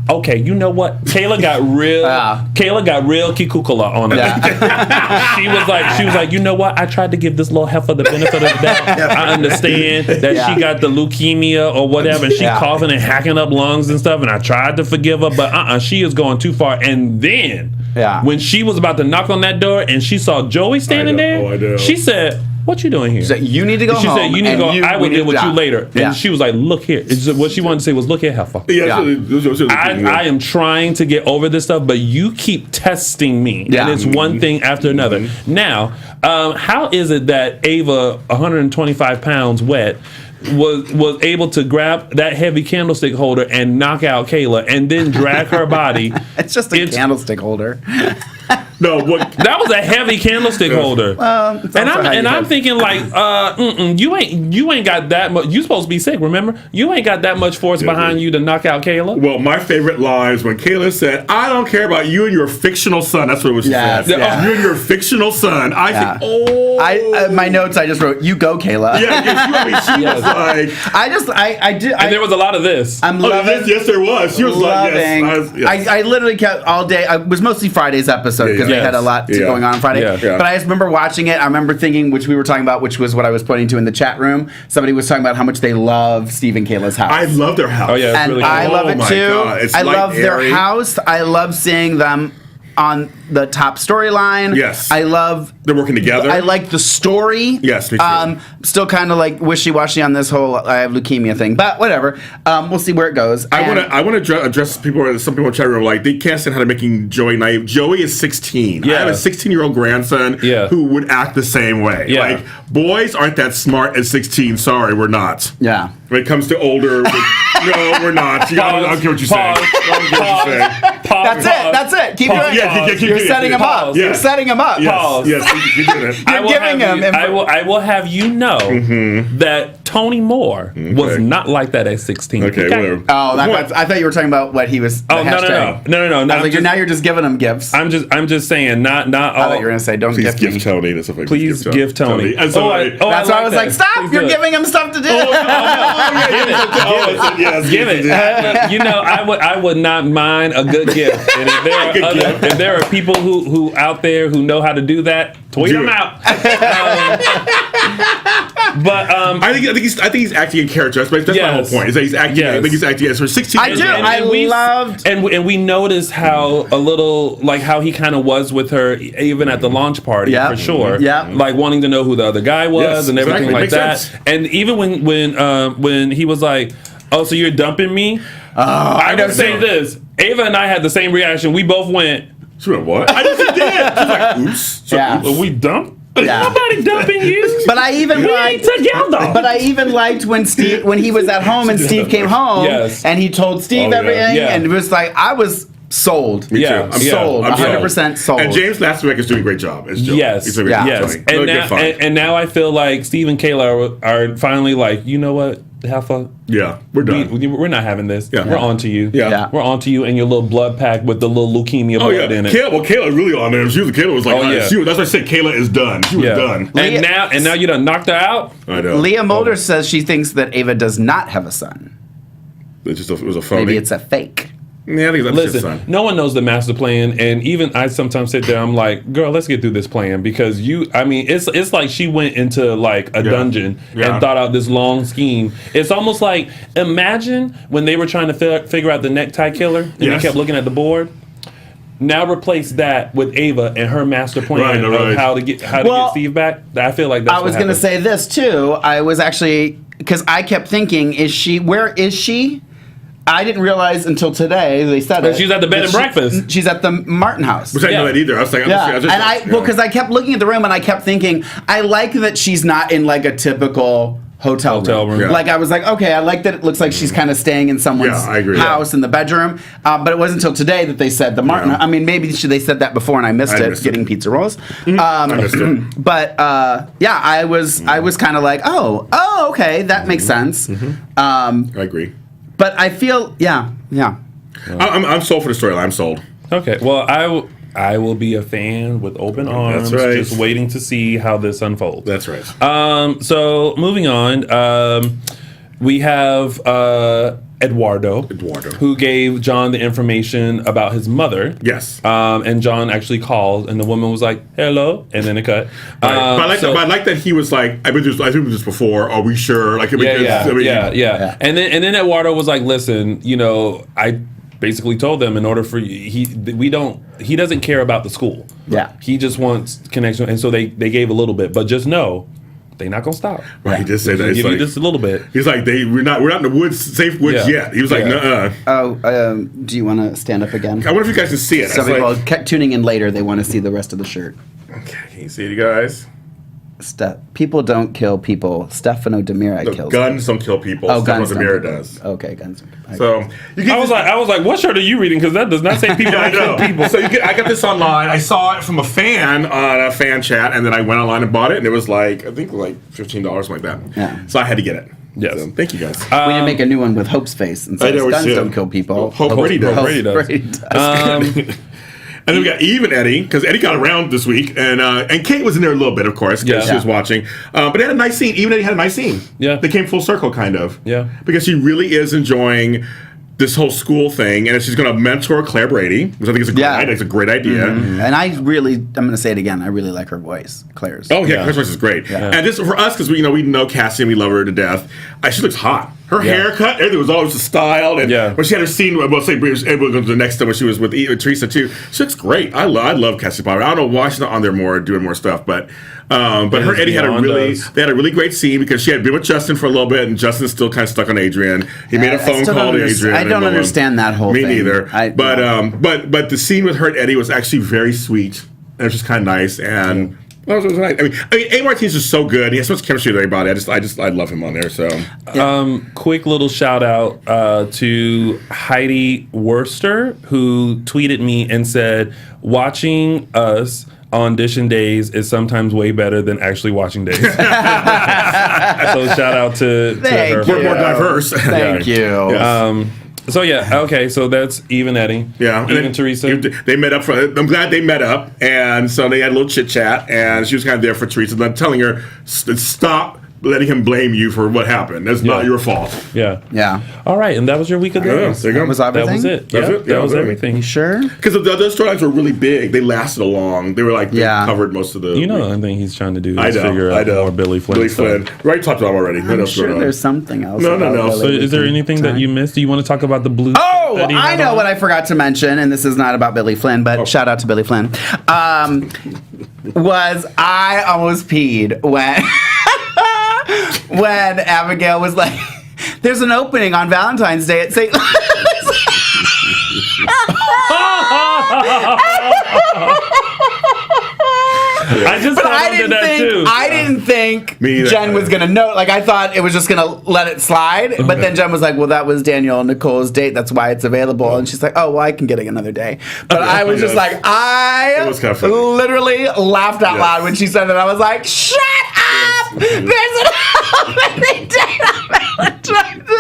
okay, you know what? Kayla got real. Kayla got real kikukala on it. Yeah. she was like, you know what? I tried to give this little heifer the benefit of the doubt. I understand that Yeah. she got the leukemia or whatever, and she Yeah. coughing and hacking up lungs and stuff. And I tried to forgive her, but she is going too far. And then, when she was about to knock on that door and she saw Joey standing know. there, Oh, I know. she said, "What you doing here?" So you need to go She home. said, "You need to and go. I will we need deal with to you die." later." And Yeah. she was like, "Look here." What she wanted to say was, "Look here, heifer." Yeah. I am trying to get over this stuff, but you keep testing me, Yeah. and it's one thing after another. Now, how is it that Ava, 125 pounds wet, was able to grab that heavy candlestick holder and knock out Kayla, and then drag her body? It's just a candlestick holder. No, what? That was a heavy candlestick holder. It's also how you I'm have- thinking like, you ain't got that much. You supposed to be sick, remember? You ain't got that much force behind you to knock out Kayla. Well, my favorite line is when Kayla said, "I don't care about you and your fictional son." That's what it was. Yes, said. yeah. You and your fictional son. I Yeah. think, oh, my notes I just wrote, "You go, Kayla." yeah. She was like, And there was a lot oh, of I'm loving. yes, there was. She was loving. like, yes. I literally kept all day. It was mostly Friday's episode because Yeah, we had a lot going on Friday. Yeah. But I just remember watching it. I remember thinking, which we were talking about, which was what I was pointing to in the chat room. Somebody was talking about how much they love Steve and Kayla's house. I love their house. Oh, yeah. It's and really I cool. love Oh it my too. God, it's I light, love their airy. house. I love seeing them on the top storyline. Yes. I love They're working together. I like the story. Yes, me too. Still kind of like wishy-washy on this whole I have leukemia thing, but whatever. We'll see where it goes. I want to address people. Some people in the chat room like they can't stand how to making Joey naive. Joey is 16. Yeah. I have a 16-year-old grandson who would act the same way. Yeah. Like boys aren't that smart at 16. Sorry, we're not. Yeah. When it comes to older, no, we're not. I don't care what you say. I don't care what you say. That's it. Keep doing it. Yeah, keep You're doing setting it. him up. Yeah. You're setting him up. Yes, keep doing it. You're giving him. I will have you know that Tony Moore was not like that at 16. Okay, whatever. Oh, I thought you were talking about what he was. Oh, no. I was like, now you're just giving him gifts. I'm just saying, not all. I thought you were gonna say, don't Please gift give me. Tony. That's something. Please give Tony. And so That's why I was like, stop! You're giving him stuff to do. Give it. You know, I would not mind a good gift. And if there are people who out there who know how to do that, tweet them out. But I think he's acting in character. That's my whole point. Is that he's acting. I think he's acting as for 16. I do. I loved. And we noticed how a little like how he kind of was with her even at the launch party for sure. Yeah. Like wanting to know who the other guy was and everything like that. Sense. And even when he was like, "Oh, so you're dumping me?" I would say this. Ava and I had the same reaction. We both went, She went, what? I just did. She's like, oops. Yeah. "Are we dumped? Yeah. Nobody dumping you." But I even liked. together. But I even liked when he was at home and Steve came home and he told Steve everything and it was like I was sold. Me too. Yeah. I'm sold. 100% sold. And James Lastwick is doing a great job as Joe. Yes. He's doing a great job. Yes. Really good find. And now I feel like Steve and Kayla are finally like, you know what? Halfa, Yeah, we're done. we're not having this. Yeah. We're on to you. Yeah. We're on to you and your little blood pack with the little leukemia blood in it. Kayla really on there. Kayla was like, that's why I said Kayla is done. She was done. And now you done knocked her out. I know. Leah Mulder says she thinks that Ava does not have a son. It was a phony. Maybe it's a fake. Yeah, I think that's his Listen, son. no one knows the master plan, and even I sometimes sit there. I'm like, girl, let's get through this plan because it's like she went into like a dungeon and thought out this long scheme. It's almost like imagine when they were trying to figure out the necktie killer, and they kept looking at the board. Now replace that with Ava and her master plan of how to get Steve back. I feel like that's I was going to say this too. I was actually because I kept thinking, where is she? I didn't realize until today they said it. She's at the bed and breakfast. She's at the Martin house. Which I didn't know that either. I was like, because I kept looking at the room and I kept thinking, I like that she's not in like a typical hotel room. Yeah. Like I was like, okay, I like that it looks like she's kind of staying in someone's house in the bedroom. But it wasn't until today that they said the Martin. I mean, maybe they said that before and I missed it. Getting pizza rolls. I missed it. But I was kind of like, oh, okay, that makes sense. I agree. But I feel, I'm sold for the storyline. I'm sold. Okay, well, I will be a fan with open arms, That's right. just waiting to see how this unfolds. That's right. So moving on, we have Eduardo, who gave John the information about his mother. Yes. And John actually called, and the woman was like, "Hello," and then it cut. But I like that he was like, I think this before. Are we sure? Like, Yeah. And then Eduardo was like, "Listen, I basically told them in order for he doesn't care about the school. Yeah, he just wants connection, and so they gave a little bit, but just know." They're not gonna stop. Right, he did say that. Give you just a little bit. He's like, we're not in the woods, safe woods yet. He was like, nuh-uh. Oh, do you want to stand up again? I wonder if you guys can see it. Some people kept tuning in later. They want to see the rest of the shirt. Okay, can you see it, you guys? People don't kill people. Stefano Demira kills. Guns don't kill people. Oh, Stefano guns Demira does. Okay, guns. So I was like, what shirt are you reading? Because that does not say people don't kill people. So I got this online. I saw it from a fan on a fan chat, and then I went online and bought it, and it was like I think like $15, like that. Yeah. So I had to get it. Yes. So, thank you guys. We need to make a new one with Hope's face and say guns don't kill people. Hope already does. Hope already does. And then we got Eve and Eddie, because Eddie got around this week, and Kate was in there a little bit, of course, because she was watching. But they had a nice scene. Eve and Eddie had a nice scene. Yeah. They came full circle, kind of. Yeah. Because she really is enjoying this whole school thing, and she's going to mentor Claire Brady, which I think is a great idea. Mm-hmm. And I'm going to say it again, I really like her voice, Claire's. Oh, yeah, Claire's voice is great. Yeah. And just for us, because we know Cassie and we love her to death, she looks hot. Her haircut, everything was always styled. And when she had her scene, we'll say the next time when she was with Teresa too, she looks great. I love Cassie Power. I don't know why she's not on there more, doing more stuff, but her and Eddie had a really great scene because she had been with Justin for a little bit, and Justin's still kind of stuck on Adrian. He made a phone call to Adrian. I don't understand that whole thing. Me neither. But the scene with her and Eddie was actually very sweet. And it was just kind of nice and. Well, it was nice. I mean, A. Martinez is so good. He has so much chemistry with everybody. I love him on there. So, quick little shout out to Heidi Worster, who tweeted me and said, "Watching us on DISHIN Days is sometimes way better than actually watching Days." So shout out to her. We're more diverse. Thank you. Yes. So so that's Eve and Eddie. Yeah, Eve and Teresa. They met up. I'm glad they met up, and so they had a little chit chat, and she was kind of there for Teresa, and I'm telling her, stop letting him blame you for what happened. That's not your fault. Yeah. All right, and that was your week of days. There you go. That was everything? That was it. That was everything. You sure? Because the other storylines were really big. They lasted long. They were like they covered most of the. The only thing he's trying to do is figure out more Billy Flynn. Right, talked about him already. I'm sure there's something else. No. So is there anything that you missed? Do you want to talk about the blue? Oh, I know what I forgot to mention, and this is not about Billy Flynn, but shout out to Billy Flynn. Was I almost peed when Abigail was like, "There's an opening on Valentine's Day at St." I didn't think Jen was gonna know. Like I thought it was just gonna let it slide. But then Jen was like, "Well, that was Daniel and Nicole's date. That's why it's available." And she's like, "Oh, well, I can get it another day." But I was just like, I literally laughed out loud when she said that. I was like, "Shut up! There's an opening date on Valentine's Day."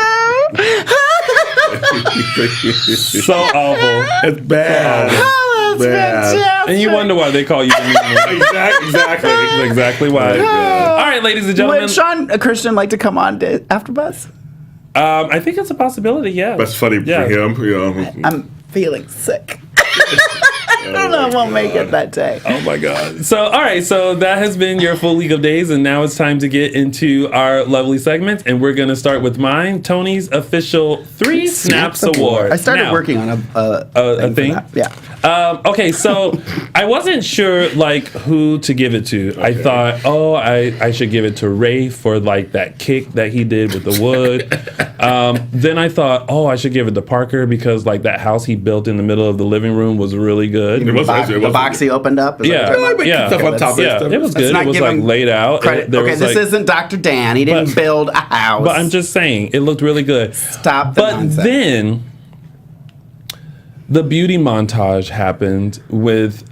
So awful. It's bad. Fantastic. And you wonder why they call you the mean one. Exactly. That's exactly why. All right, ladies and gentlemen. Would Sean Christian like to come on to AfterBuzz? I think it's a possibility, yeah. That's funny for him. I'm feeling sick. I don't know if I'll make it that day. Oh my God. So, all right. So that has been your full week of days. And now it's time to get into our lovely segments. And we're going to start with mine, Tony's official 3 Snaps Award. I started working on a thing. Yeah. Okay. So I wasn't sure who to give it to. Okay. I thought, I should give it to Ray for that kick that he did with the wood. Then I thought, I should give it to Parker because that house he built in the middle of the living room was really good. The box he opened up? It was good. It was laid out. This isn't Dr. Dan. He didn't build a house. But I'm just saying, it looked really good. Stop the nonsense. But then the beauty montage happened with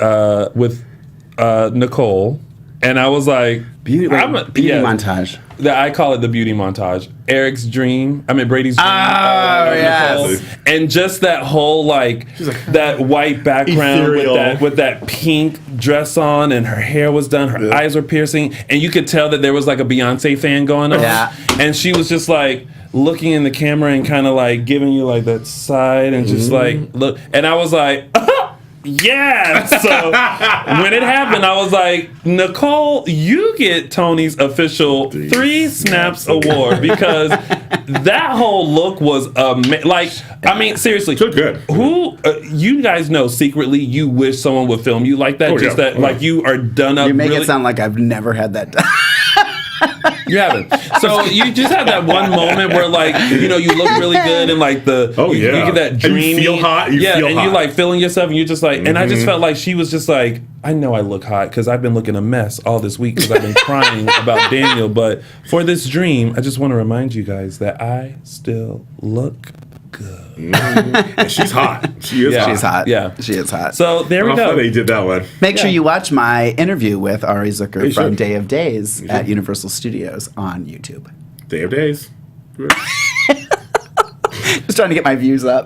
Nicole, and I was like, beauty montage. I call it the beauty montage. Brady's dream. Oh, yes. And just that whole that white background with that pink dress on, and her hair was done, her eyes were piercing, and you could tell that there was a Beyonce fan going on. Yeah. And she was just looking in the camera and kind of giving you that side and just look. And I was like, yeah. So when it happened, I was like, Nicole, you get Tony's official 3 Snaps Award because that whole look was seriously, so good. Who you guys know secretly you wish someone would film you like that? You are done up. You make it sound like I've never had that done. You haven't. So you just have that one moment where you look really good and you get that dreamy. And you feel hot. And you feeling yourself and you're just and I just felt like she was just I know I look hot because I've been looking a mess all this week because I've been crying about Daniel. But for this dream, I just want to remind you guys that I still look good. And she's hot. She is hot. She's hot. Yeah. She is hot. So there we go. They did that one. Make sure you watch my interview with Ari Zucker from Day of Days at Universal Studios on YouTube. Day of Days. Just trying to get my views up.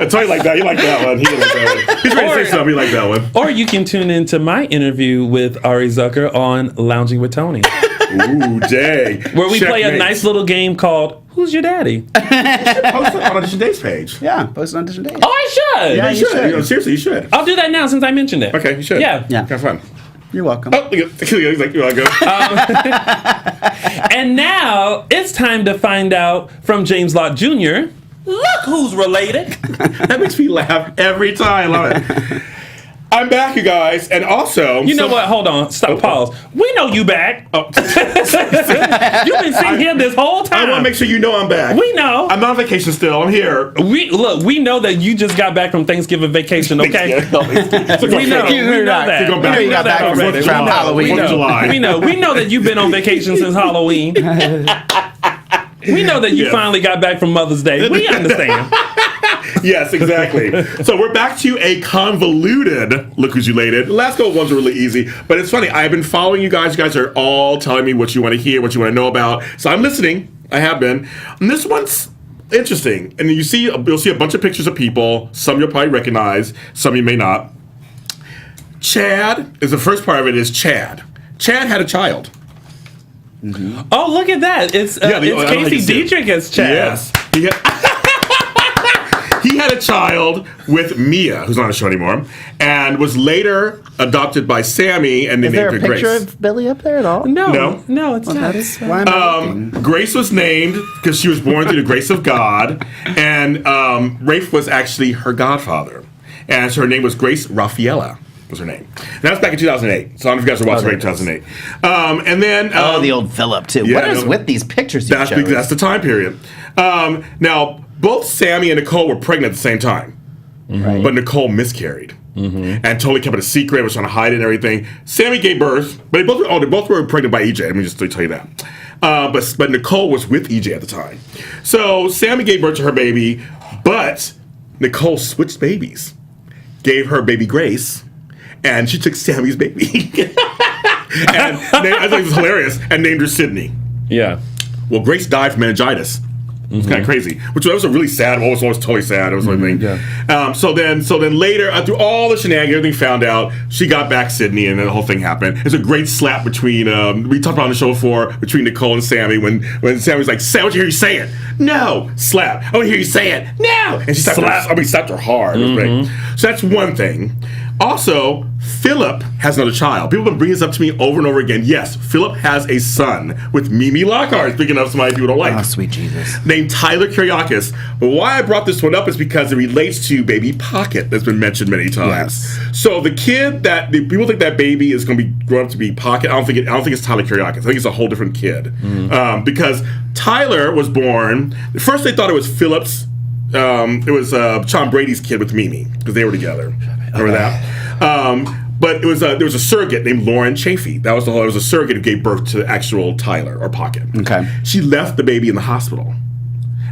It's only like that. You like that one. He like that one. He's ready to say something. You like that one. Or you can tune into my interview with Ari Zucker on Lounging with Tony. Ooh, Jay. Where we play a nice little game called Who's Your Daddy? Post it on DISHIN Days page. Yeah, post it on DISHIN Days. Oh, I should. Yeah, you should. Seriously, you should. I'll do that now since I mentioned it. Okay, you should. Yeah. Yeah. Have fun. You're welcome. Oh, he's like, you want to go? And now it's time to find out from James Lott Jr. Look who's related. That makes me laugh every time. I love it. I'm back, you guys, and also... You know what? Hold on. Stop. Pause. We know you back. Oh. You've been sitting here this whole time. I want to make sure you know I'm back. We know. I'm not on vacation still. I'm here. We know that you just got back from Thanksgiving vacation, okay? We know that. You got back from already. Halloween. We know that you've been on vacation since Halloween. We know that you finally got back from Mother's Day. We understand. Yes, exactly. So we're back to a convoluted Look Who's Related. The last couple ones were really easy, but it's funny. I've been following you guys. You guys are all telling me what you want to hear, what you want to know about. So I'm listening. I have been. And this one's interesting. And you'll see a bunch of pictures of people. Some you'll probably recognize. Some you may not. Chad is the first part of it. Is Chad. Chad had a child. Mm-hmm. Oh, look at that! It's Casey Dietrich as Chad. Yes. He had a child with Mia, who's not on the show anymore, and was later adopted by Sammy, and they Is there named a her picture Grace. of Billy up there at all? No, it's not. Why am I looking? Grace was named because she was born through the grace of God, and Rafe was actually her godfather, and so her name was Grace Raffaella. Was her name. And that was back in 2008. So I don't know if you guys were watching Rafe 2008. And then the old Philip too. yeah, What is with these pictures you that's chose? because that's the time period. Now, both Sammy and Nicole were pregnant at the same time. Right. But Nicole miscarried and totally kept it a secret. Was trying to hide it and everything. Sammy gave birth, but they both were pregnant by EJ. Let me just tell you that. But Nicole was with EJ at the time. So Sammy gave birth to her baby, but Nicole switched babies, gave her baby Grace, and she took Sammy's baby. And I think it was hilarious, and named her Sydney. Yeah. Well, Grace died from meningitis. It's kind of crazy, which was a really sad. It was totally sad. It was something. Yeah. So then later, through all the shenanigans, everything found out, she got back Sydney, and then the whole thing happened. There's a great slap between we talked about on the show before between Nicole and Sammy when Sammy was like, "Say what you hear you say it." No, slap. I want to hear you say it. No, and she slapped her hard. Right? So that's one thing. Also, Philip has another child. People have been bringing this up to me over and over again. Yes, Philip has a son with Mimi Lockhart, speaking of somebody people don't like. Oh, sweet Jesus. Named Tyler Kyriakis. But why I brought this one up is because it relates to baby Pocket that's been mentioned many times. Yes. So the kid people think that baby is going to be grown up to be Pocket. I don't think it's Tyler Kyriakis. I think it's a whole different kid. Because Tyler was born, first they thought it was Philip's, it was Tom Brady's kid with Mimi because they were together. Remember that? But there was a surrogate named Lauren Chafee. It was a surrogate who gave birth to actual Tyler or Pocket. Okay. She left the baby in the hospital,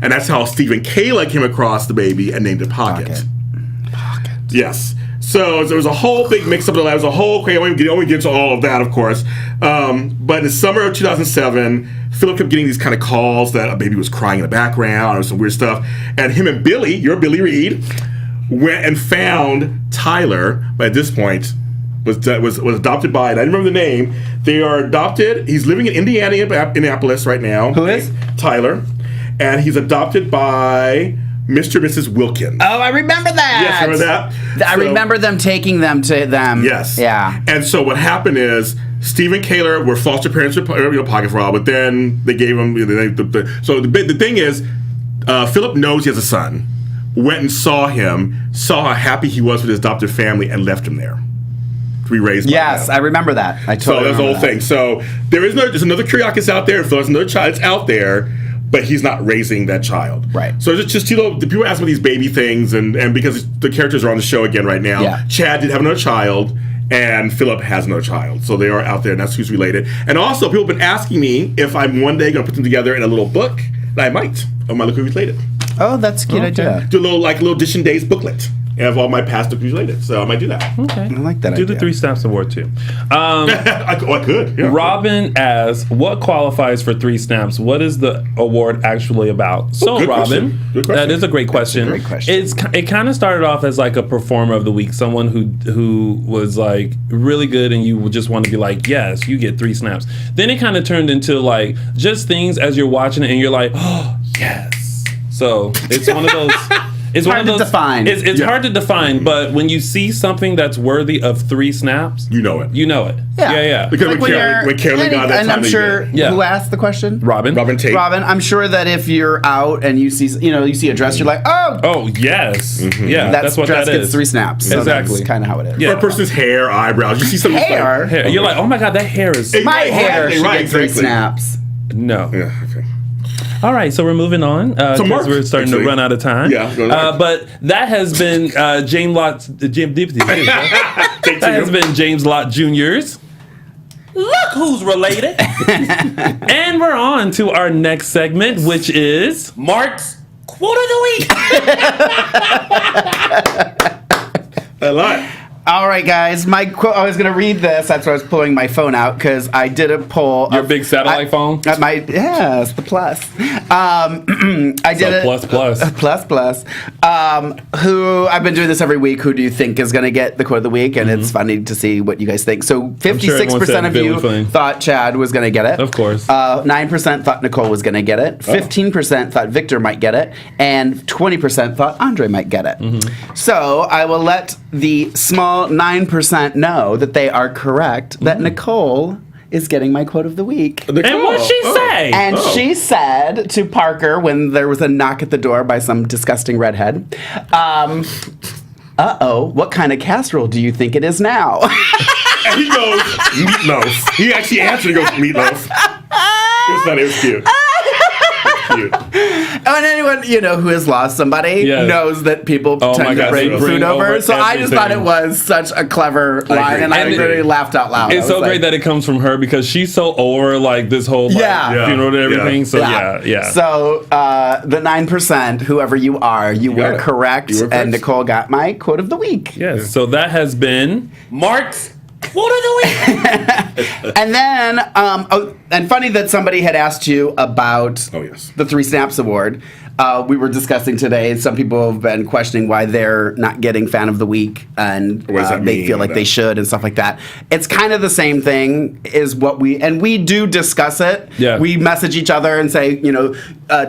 and that's how Steve and Kayla came across the baby and named it Pocket. Pocket. Yes. So there was a whole big mix-up. There was a whole. I won't get into all of that, of course. But in the summer of 2007, Philip kept getting these kind of calls that a baby was crying in the background or some weird stuff, and him and Billy, your Billy Reed, went and found Tyler. But at this point, was adopted by, and I remember the name. They are adopted. He's living in Indianapolis right now. Who is? Tyler, and he's adopted by Mr. and Mrs. Wilkins. Oh, I remember that. Yes, remember that? I remember them taking them to them. Yes. Yeah. And so what happened is Steve and Kayla were foster parents for Pocket for a while, but then they gave him. So the thing is, Philip knows he has a son. Went and saw him, saw how happy he was with his adopted family, and left him there to be raised. Yes, I remember that. So that's the whole thing. So there's another Kyriakis out there. If there's another child that's out there, but he's not raising that child. Right. So it's just, the people ask me these baby things, and because the characters are on the show again right now. Yeah. Chad did have another child, and Philip has another child. So they are out there, and that's who's related. And also, people have been asking me if I'm one day going to put them together in a little book, and I might, of my Look Who's Related. Oh, that's a cute idea. Do a little DISHIN Days booklet of all my past Look Who's Related. So I might do that. Okay. I like that Do idea. the 3 Snaps Award too. I could. Yeah. Robin asks, what qualifies for 3 Snaps? What is the award actually about? So, good Robin, question. Good question. that is a great question. Great question. It kind of started off as like a performer of the week, someone who was like really good, and you would just want to be like, yes, you get 3 snaps. Then it kind of turned into like just things as you're watching it, and you're like, oh, yes. So it's one of those. It's hard to define. It's hard to define, but when you see something that's worthy of 3 snaps, You know it. You know it. Yeah. Because Like when Carolyn got that and time I'm of sure Yeah. who asked the question? Robin. Tate. Robin, I'm sure that if you're out and you see a dress, you're like, oh, Oh yes. Yeah. that That's what dress that gets is. 3 snaps. So Exactly. That's kind of how it is. Yeah. Or a person's hair, eyebrows. You see something Hair? Like, Hair. You're like, oh my god, that hair is. My hair should right, get 3 exactly. snaps. No. Yeah, okay. All right, so we're moving on because Mark, we're starting to actually. run out of time. Yeah, go ahead. but that has been James Lott. That has been James Lott Jr.'s. Look who's related. And we're on to our next segment, which is Mark's Quote of the Week. A lot. All right, guys. My quote. I was going to read this. That's why I was pulling my phone out because I did a poll. your big satellite phone. Yes, the plus. I did it. Plus. Plus. Who I've been doing this every week. Who do you think is going to get the quote of the week? And it's funny to see what you guys think. So 56% of you thought Chad was going to get it. Of course. 9% thought Nicole was going to get it. 15% thought Victor might get it, and 20% thought Andre might get it. So I will let the small 9% know that they are correct. That Nicole is getting my quote of the week. And what'd she say? And she said to Parker when there was a knock at the door by some disgusting redhead, uh-oh, what kind of casserole do you think it is now? And he goes, meatloaf. He actually answered, he goes, meatloaf. It was funny, it was cute. Cute. And anyone, who has lost somebody knows that people tend to bring food over. So I just thought it was such a clever line, and I really laughed out loud. It's so great that it comes from her because she's so over like this whole funeral and everything. So yeah. So the 9%, whoever you are, you were correct, and Nicole got my quote of the week. Yes. So that has been Mark's Quote of the Week. And then, and funny that somebody had asked you about the 3 Snaps Award. We were discussing today, some people have been questioning why they're not getting Fan of the Week, and they feel like they should and stuff like that. It's kind of the same thing is what we do discuss it. Yeah. We message each other and say,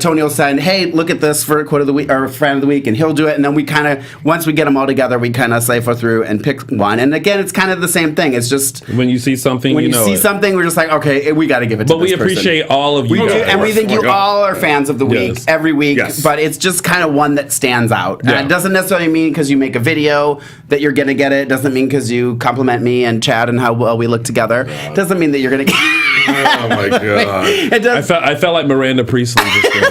Tony will send, hey, look at this for Quote of the Week or Fan of the Week, and he'll do it. And then we kind of, once we get them all together, we kind of cipher through and pick one. And again, it's kind of the same thing. It's just when you see something, when you see something, we're just like, okay, we got to give it to but this we appreciate person. all of you. We do, and we think you all are fans of the week every week. Yes. But it's just kind of one that stands out. Yeah. And it doesn't necessarily mean because you make a video that you're going to get it. It doesn't mean because you compliment me and Chad and how well we look together. It doesn't mean that you're going to get Oh my god! it does. I felt like Miranda Priestley just then.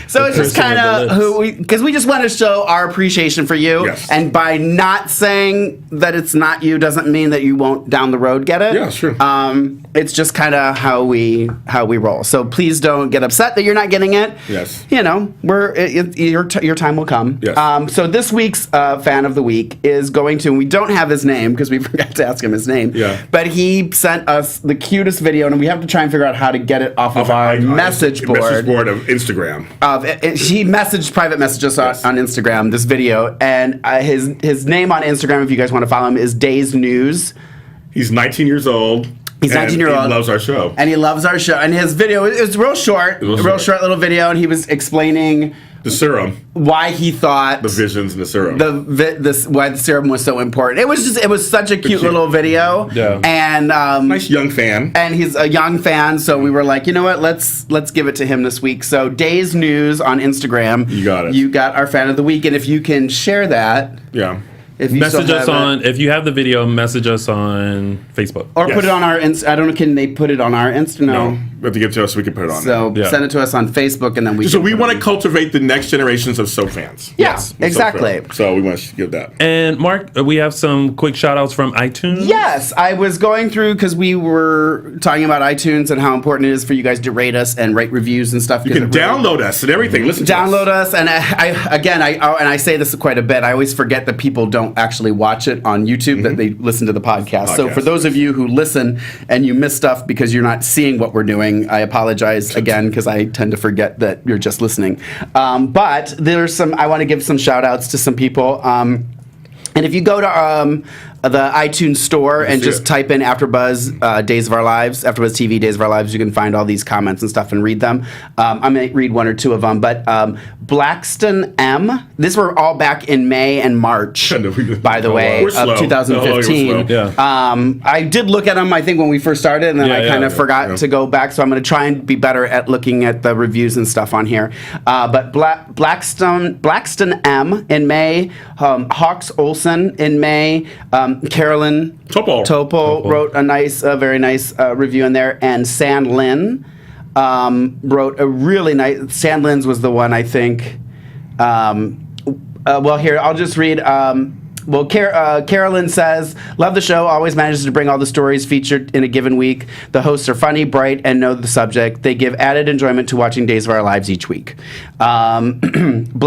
So it's just kind of because we just want to show our appreciation for you. Yes. And by not saying that it's not you doesn't mean that you won't down the road get it. Yeah, sure. It's just kind of how we roll. So please don't get upset that you're not getting it. Yes. Your time will come. Yes. So this week's fan of the week is going to, and we don't have his name because we forgot to ask him his name. Yeah. But he sent us the cutest video, and we have to try and figure out how to get it off of our message board. Message board of Instagram. He private messaged us on Instagram this video, and his name on Instagram, if you guys want to follow him, is Days News. He's 19 years old. He's 19 years old. He loves our show. And he loves our show. And his video, it was real short, short little video, and he was explaining the serum, why he thought the visions in the serum, why the serum was so important. It was such a cute little video. Yeah. And nice young fan. And he's a young fan, so we were like, you know what, let's give it to him this week. So Days News on Instagram. You got it. You got our fan of the week, and if you can share that. Yeah. If you message us on, if you have the video, message us on Facebook. Or put it on our Insta. I don't know, can they put it on our Insta? No. We have to get it to us so we can put it on. So send it to us on Facebook, and then we. So we want to cultivate the next generations of soap fans. Yeah, exactly. So we want to give that. And Mark, we have some quick shout outs from iTunes. Yes, I was going through because we were talking about iTunes and how important it is for you guys to rate us and rate reviews and stuff. You can download us and everything. Listen to download us, and I say this quite a bit. I always forget that people don't actually watch it on YouTube; that they listen to the podcast. So for those of you who listen and you miss stuff because you're not seeing what we're doing, I apologize again because I tend to forget that you're just listening. But there's I want to give some shout outs to some people. And if you go to the iTunes store and see just it. type in AfterBuzz Days of Our Lives, AfterBuzz TV Days of Our Lives. You can find all these comments and stuff and read them. I may read one or two of them, but Blackston M. These were all back in May and March, by the way, We're of slow. 2015. Oh, we're slow. Yeah. I did look at them, I think, when we first started, and then I kind of forgot to go back. So I'm going to try and be better at looking at the reviews and stuff on here. But Blackston M in May, Hawks Olsen in May, Carolyn Topol wrote a nice, very nice review in there, and San Lin wrote a really nice. San Lin's was the one, I think. Well, here I'll just read. Carolyn says, love the show, always manages to bring all the stories featured in a given week. The hosts are funny, bright, and know the subject. They give added enjoyment to watching Days of Our Lives each week. Blackston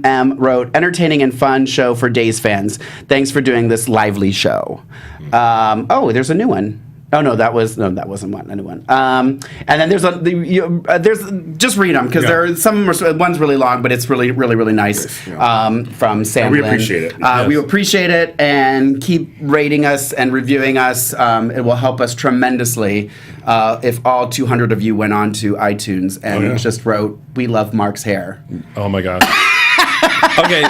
M wrote, entertaining and fun show for Days fans. Thanks for doing this lively show. There's a new one. Oh no, that wasn't one. A new one. And then there's just read them because there are some one's really long, but it's really nice. From Sam. We appreciate it. We appreciate it, and keep rating us and reviewing us. It will help us tremendously if all 200 of you went on to iTunes and just wrote, "We love Mark's hair." Oh my God. Okay,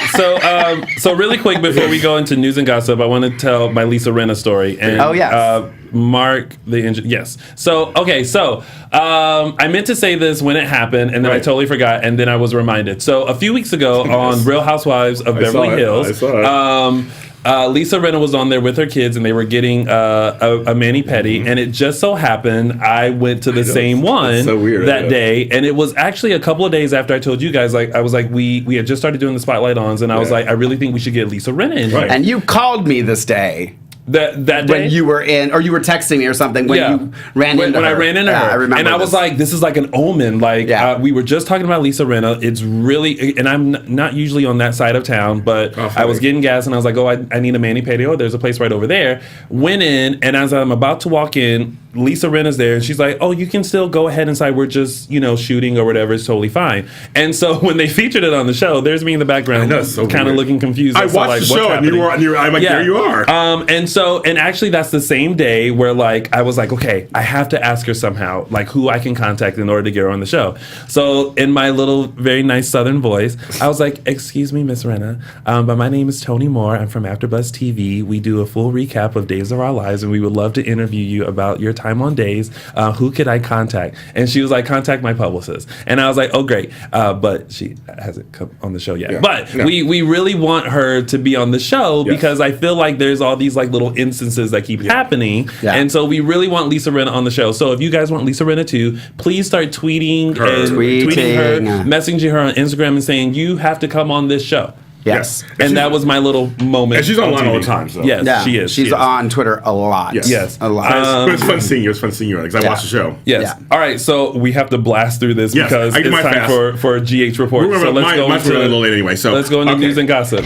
so really quick before we go into news and gossip, I want to tell my Lisa Rinna story. And, Mark, the engine. Yes. So I meant to say this when it happened, and then I totally forgot, and then I was reminded. So a few weeks ago on Real Housewives of Beverly Hills, Lisa Rinna was on there with her kids, and they were getting a mani-pedi, and it just so happened I went to the same one that day, and it was actually a couple of days after I told you guys, I was like, we had just started doing the Spotlight Ons, and I was like, I really think we should get Lisa Rinna in here. And you called me this day. That day? When you were in, or you were texting me or something when you ran into her. When I ran into her. I remember and I was like, this is like an omen. We were just talking about Lisa Rinna. It's really, and I'm not usually on that side of town, but I was getting gas and I was like, I need a mani-pedi. Oh, there's a place right over there. Went in, and as I'm about to walk in, Lisa Rinna's there, and she's like, oh, you can still go ahead inside. We're just, shooting or whatever. It's totally fine. And so when they featured it on the show, there's me in the background kind of looking confused. I watched the show, and I'm like, there you are. And actually that's the same day where I was like, okay, I have to ask her somehow, who I can contact in order to get her on the show. So in my little, very nice Southern voice, I was like, excuse me, Miss Rinna, but my name is Tony Moore. I'm from AfterBuzz TV. We do a full recap of Days of Our Lives, and we would love to interview you about your time on Days. Who could I contact? And she was like, contact my publicist. And I was like, oh, great. But she hasn't come on the show yet. We really want her to be on the show because I feel like there's all these little instances that keep happening. And so we really want Lisa Rinna on the show. So if you guys want Lisa Rinna too, please start tweeting her, messaging her on Instagram and saying, you have to come on this show. Yes. And that was my little moment. And she's online all the time. So. Yes, she is. She's on Twitter a lot. Yes. A lot. But it's fun seeing you. It's fun seeing you because I watched the show. Yes. Yeah. All right, so we have to blast through this because it's time for a GH report. So let's go into a little late anyway. So let's go into news and gossip.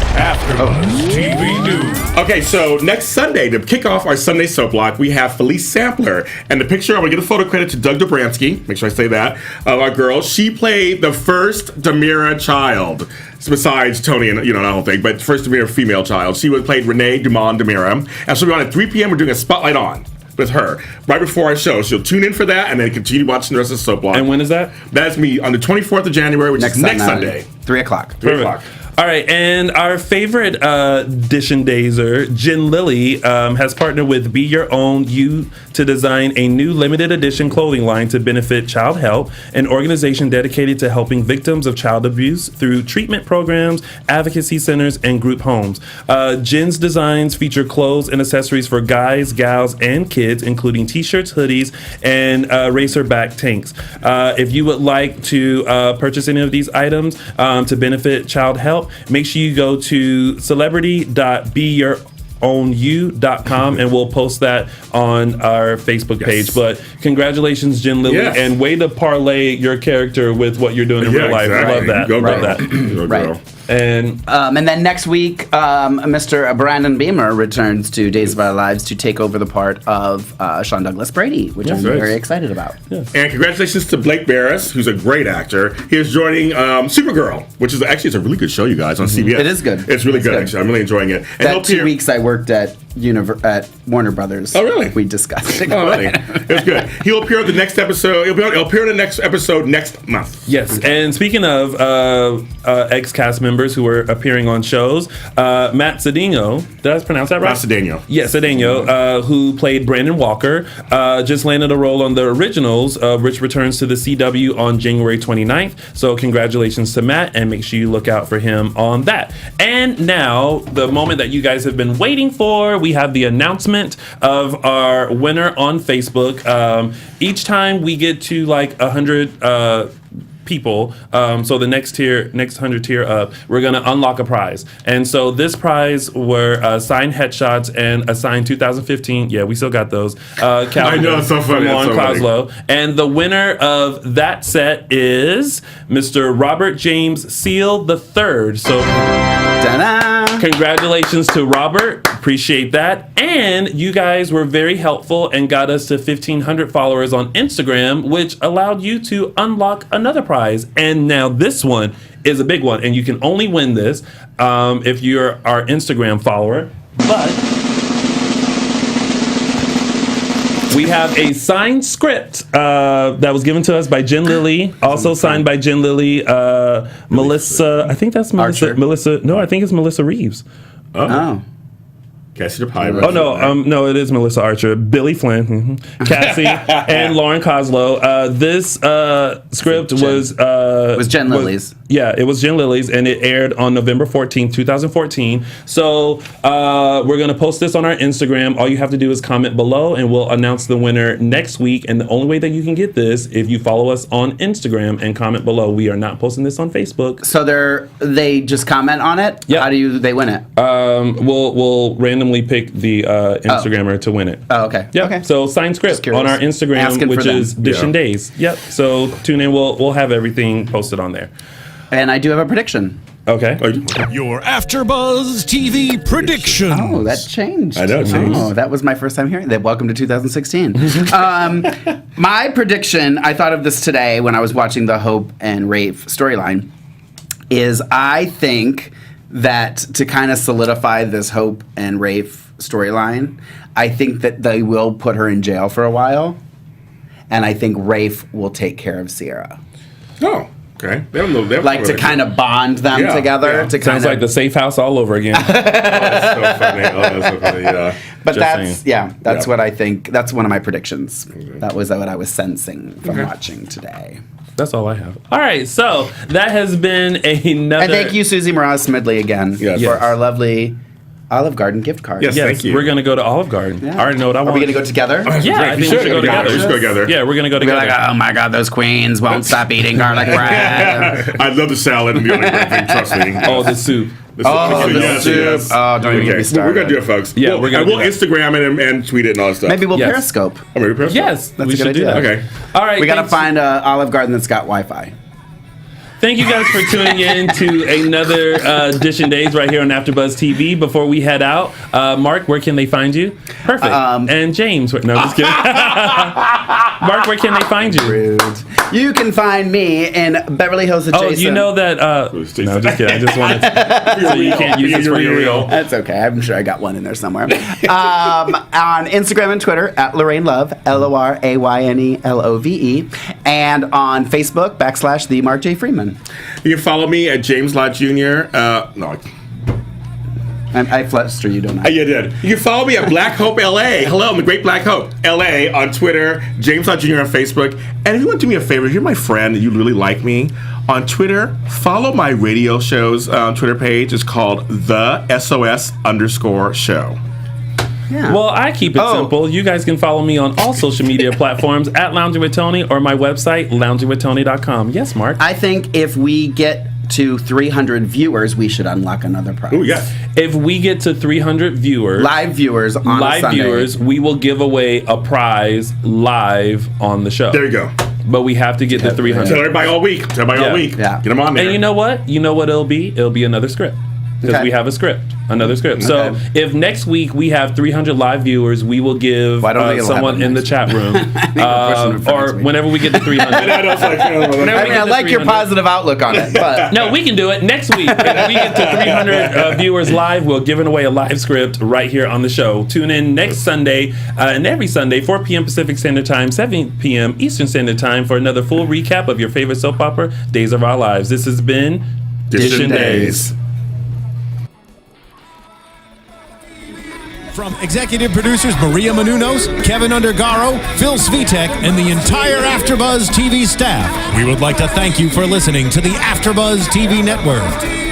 AfterBuzz TV News. Okay, so next Sunday, to kick off our Sunday soap block, we have Felice Sampler. And the picture, I'm going to give a photo credit to Doug Dobransky, make sure I say that, of our girl. She played the first Demira child, besides Tony and, that whole thing, but first Demira female child. She played Renee Dumont Demira. And she'll be on at 3 p.m. We're doing a Spotlight On with her right before our show. She'll tune in for that and then continue watching the rest of the soap block. And when is that? That's me on the 24th of January, which is next Sunday. 3 o'clock. 3 o'clock. All right, and our favorite DISHIN Dayser, Jen Lilly, has partnered with Be Your Own You to design a new limited edition clothing line to benefit Child Help, an organization dedicated to helping victims of child abuse through treatment programs, advocacy centers, and group homes. Jen's designs feature clothes and accessories for guys, gals, and kids, including t-shirts, hoodies, and racer-back tanks. If you would like to purchase any of these items to benefit Child Help, make sure you go to celebrity.beyourownYou.com and we'll post that on our Facebook page. But congratulations, Jen Lilly, and way to parlay your character with what you're doing in real life. Exactly. Love that. Go Love that. Go girl. And And then next week, Mr. Brandon Beamer returns to Days of Our Lives to take over the part of Sean Douglas Brady, which I'm very excited about. And congratulations to Blake Barris, who's a great actor. He is joining Supergirl, which is actually it's a really good show, you guys, on CBS. It is good. It's really good, actually. I'm really enjoying it. And That 2 weeks I worked at Warner Brothers. Oh, really? We discussed it. Oh, really? It's good. He'll appear on the next episode. He'll appear in the next episode next month. yes, and speaking of ex-cast members who were appearing on shows, Matt Cedeno, did I pronounce that right? Matt Cedeno. Yes, Cedeno, who played Brandon Walker, just landed a role on the originals, which returns to the CW on January 29th. So congratulations to Matt, and make sure you look out for him on that. And now, the moment that you guys have been waiting for, we have the announcement of our winner on Facebook. Each time we get to like 100 people, so the next 100 tier up, we're gonna unlock a prize. And so this prize were signed headshots and a signed 2015. Yeah, we still got those. I know, it's so funny. From Lauren It's so funny. Coslow. And the winner of that set is Mr. Robert James Seal III. So Ta-da! congratulations to Robert. Appreciate that. And you guys were very helpful and got us to 1,500 followers on Instagram, which allowed you to unlock another prize. And now this one is a big one, and you can only win this if you're our Instagram follower. But we have a signed script that was given to us by Jen Lilly, also signed by Jen Lilly, Melissa. I think that's Melissa. Archer. Melissa. No, I think it's Melissa Reeves. Oh. Cassie the Pirate. Oh no, it is Melissa Archer, Billy Flynn, Cassie, and Lauren Coslow. This script was Jen Lilly's. Yeah, it was Jen Lilly's, and it aired on November 14th, 2014. So we're gonna post this on our Instagram. All you have to do is comment below, and we'll announce the winner next week. And the only way that you can get this if you follow us on Instagram and comment below. We are not posting this on Facebook. So they just comment on it? Yeah. How do they win it? We'll randomly pick the Instagrammer to win it. Oh, okay. Yep. Okay. So signed script curious. on our Instagram, Asking for which them. is DISHIN Days. Yep. So tune in. We'll have everything posted on there. And I do have a prediction. Okay. Your AfterBuzz TV predictions. Oh, that changed. I know, it changed. Oh, that was my first time hearing that. Welcome to 2016. My prediction, I thought of this today when I was watching the Hope and Rafe storyline, is I think that to kind of solidify this Hope and Rafe storyline, I think that they will put her in jail for a while, and I think Rafe will take care of Sierra. Oh, okay. They don't know. They have Like to kind of bond them Yeah, together. yeah. To Sounds kind like of, the safe house all over again. That's so funny. Oh, that's so funny. Yeah. but just that's saying. that's Yeah. what I think. That's one of my predictions. That was what I was sensing from watching today. That's all I have. All right. So that has been another. And thank you, Susie Mraz Smidley, again Yes. for Yes. our lovely Olive Garden gift card. Yes. Yes, Thank you. we're gonna go to Olive Garden. Yeah. I already know what I Are want. we going to go together? Yeah, I Great. think we should go together. Let's go together. Yeah, we're gonna go Be together. like, oh my God, those queens won't stop eating garlic bread. I love the salad and the other great thing. Trust me. Oh, the soup. Oh, the Yes, soup. yes. Oh, don't even get me Okay, started. we're gonna do it, folks. Yeah, we'll, we're gonna and we'll do that. Instagram it and tweet it and all that stuff. Maybe we'll Yes. Periscope. Oh, maybe Periscope? Yes, That's we a good should do idea. that. Okay. All right. We got to thanks. find an Olive Garden that's got Wi-Fi. Thank you guys for tuning in to another DISHIN Days right here on AfterBuzz TV. Before we head out, Mark, where can they find you? Perfect. And James, no, I'm just kidding. Mark, where can they find you? Rude. You can find me in Beverly Hills Adjacent. Oh, you know that. No, just kidding. I just wanted to. So you can't use this for your real. That's okay. I'm sure I got one in there somewhere. On Instagram and Twitter at Lorraine Love, LORAYNELOVE, and on Facebook / the Mark J. Freeman. You can follow me at James Lott Jr. No, I fluster you, don't I? you did. You can follow me at Black Hope LA. Hello, I'm the Great Black Hope LA on Twitter, James Lott Jr. on Facebook. And if you want to do me a favor, if you're my friend and you really like me, on Twitter, follow my radio show's Twitter page. It's called the SOS_show. Yeah. Well, I keep it simple. You guys can follow me on all social media platforms at Lounging with Tony or my website, loungingwithtony.com. Yes, Mark. I think if we get to 300 viewers, we should unlock another prize. Oh, yes. If we get to 300 viewers, Live viewers on a live Sunday. viewers, we will give away a prize live on the show. There you go. but we have to get the 300. Tell everybody all week. Tell everybody all week. Yeah. Get them on there. And you know what? You know what it'll be? It'll be another script. Because Okay. we have a script, another script. So Okay. if next week we have 300 live viewers, we will give Why don't they someone have in the next chat room, or whenever we get to 300. I was like, I mean, I like your 300. positive outlook on it, but No, we can do it next week. If we get to 300 viewers live, we're giving away a live script right here on the show. Tune in next Sunday and every Sunday, 4 p.m. Pacific Standard Time, 7 p.m. Eastern Standard Time for another full recap of your favorite soap opera, Days of Our Lives. This has been Dishin Days. From executive producers Maria Menounos, Kevin Undergaro, Phil Svitek, and the entire AfterBuzz TV staff, we would like to thank you for listening to the AfterBuzz TV network.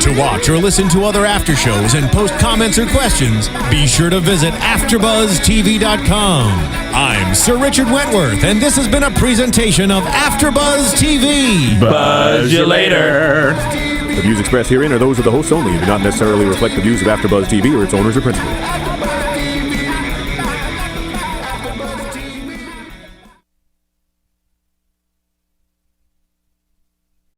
To watch or listen to other after shows and post comments or questions, be sure to visit AfterBuzzTV.com. I'm Sir Richard Wentworth, and this has been a presentation of AfterBuzz TV. Buzz you later. The views expressed herein are those of the hosts only and do not necessarily reflect the views of AfterBuzz TV or its owners or principals.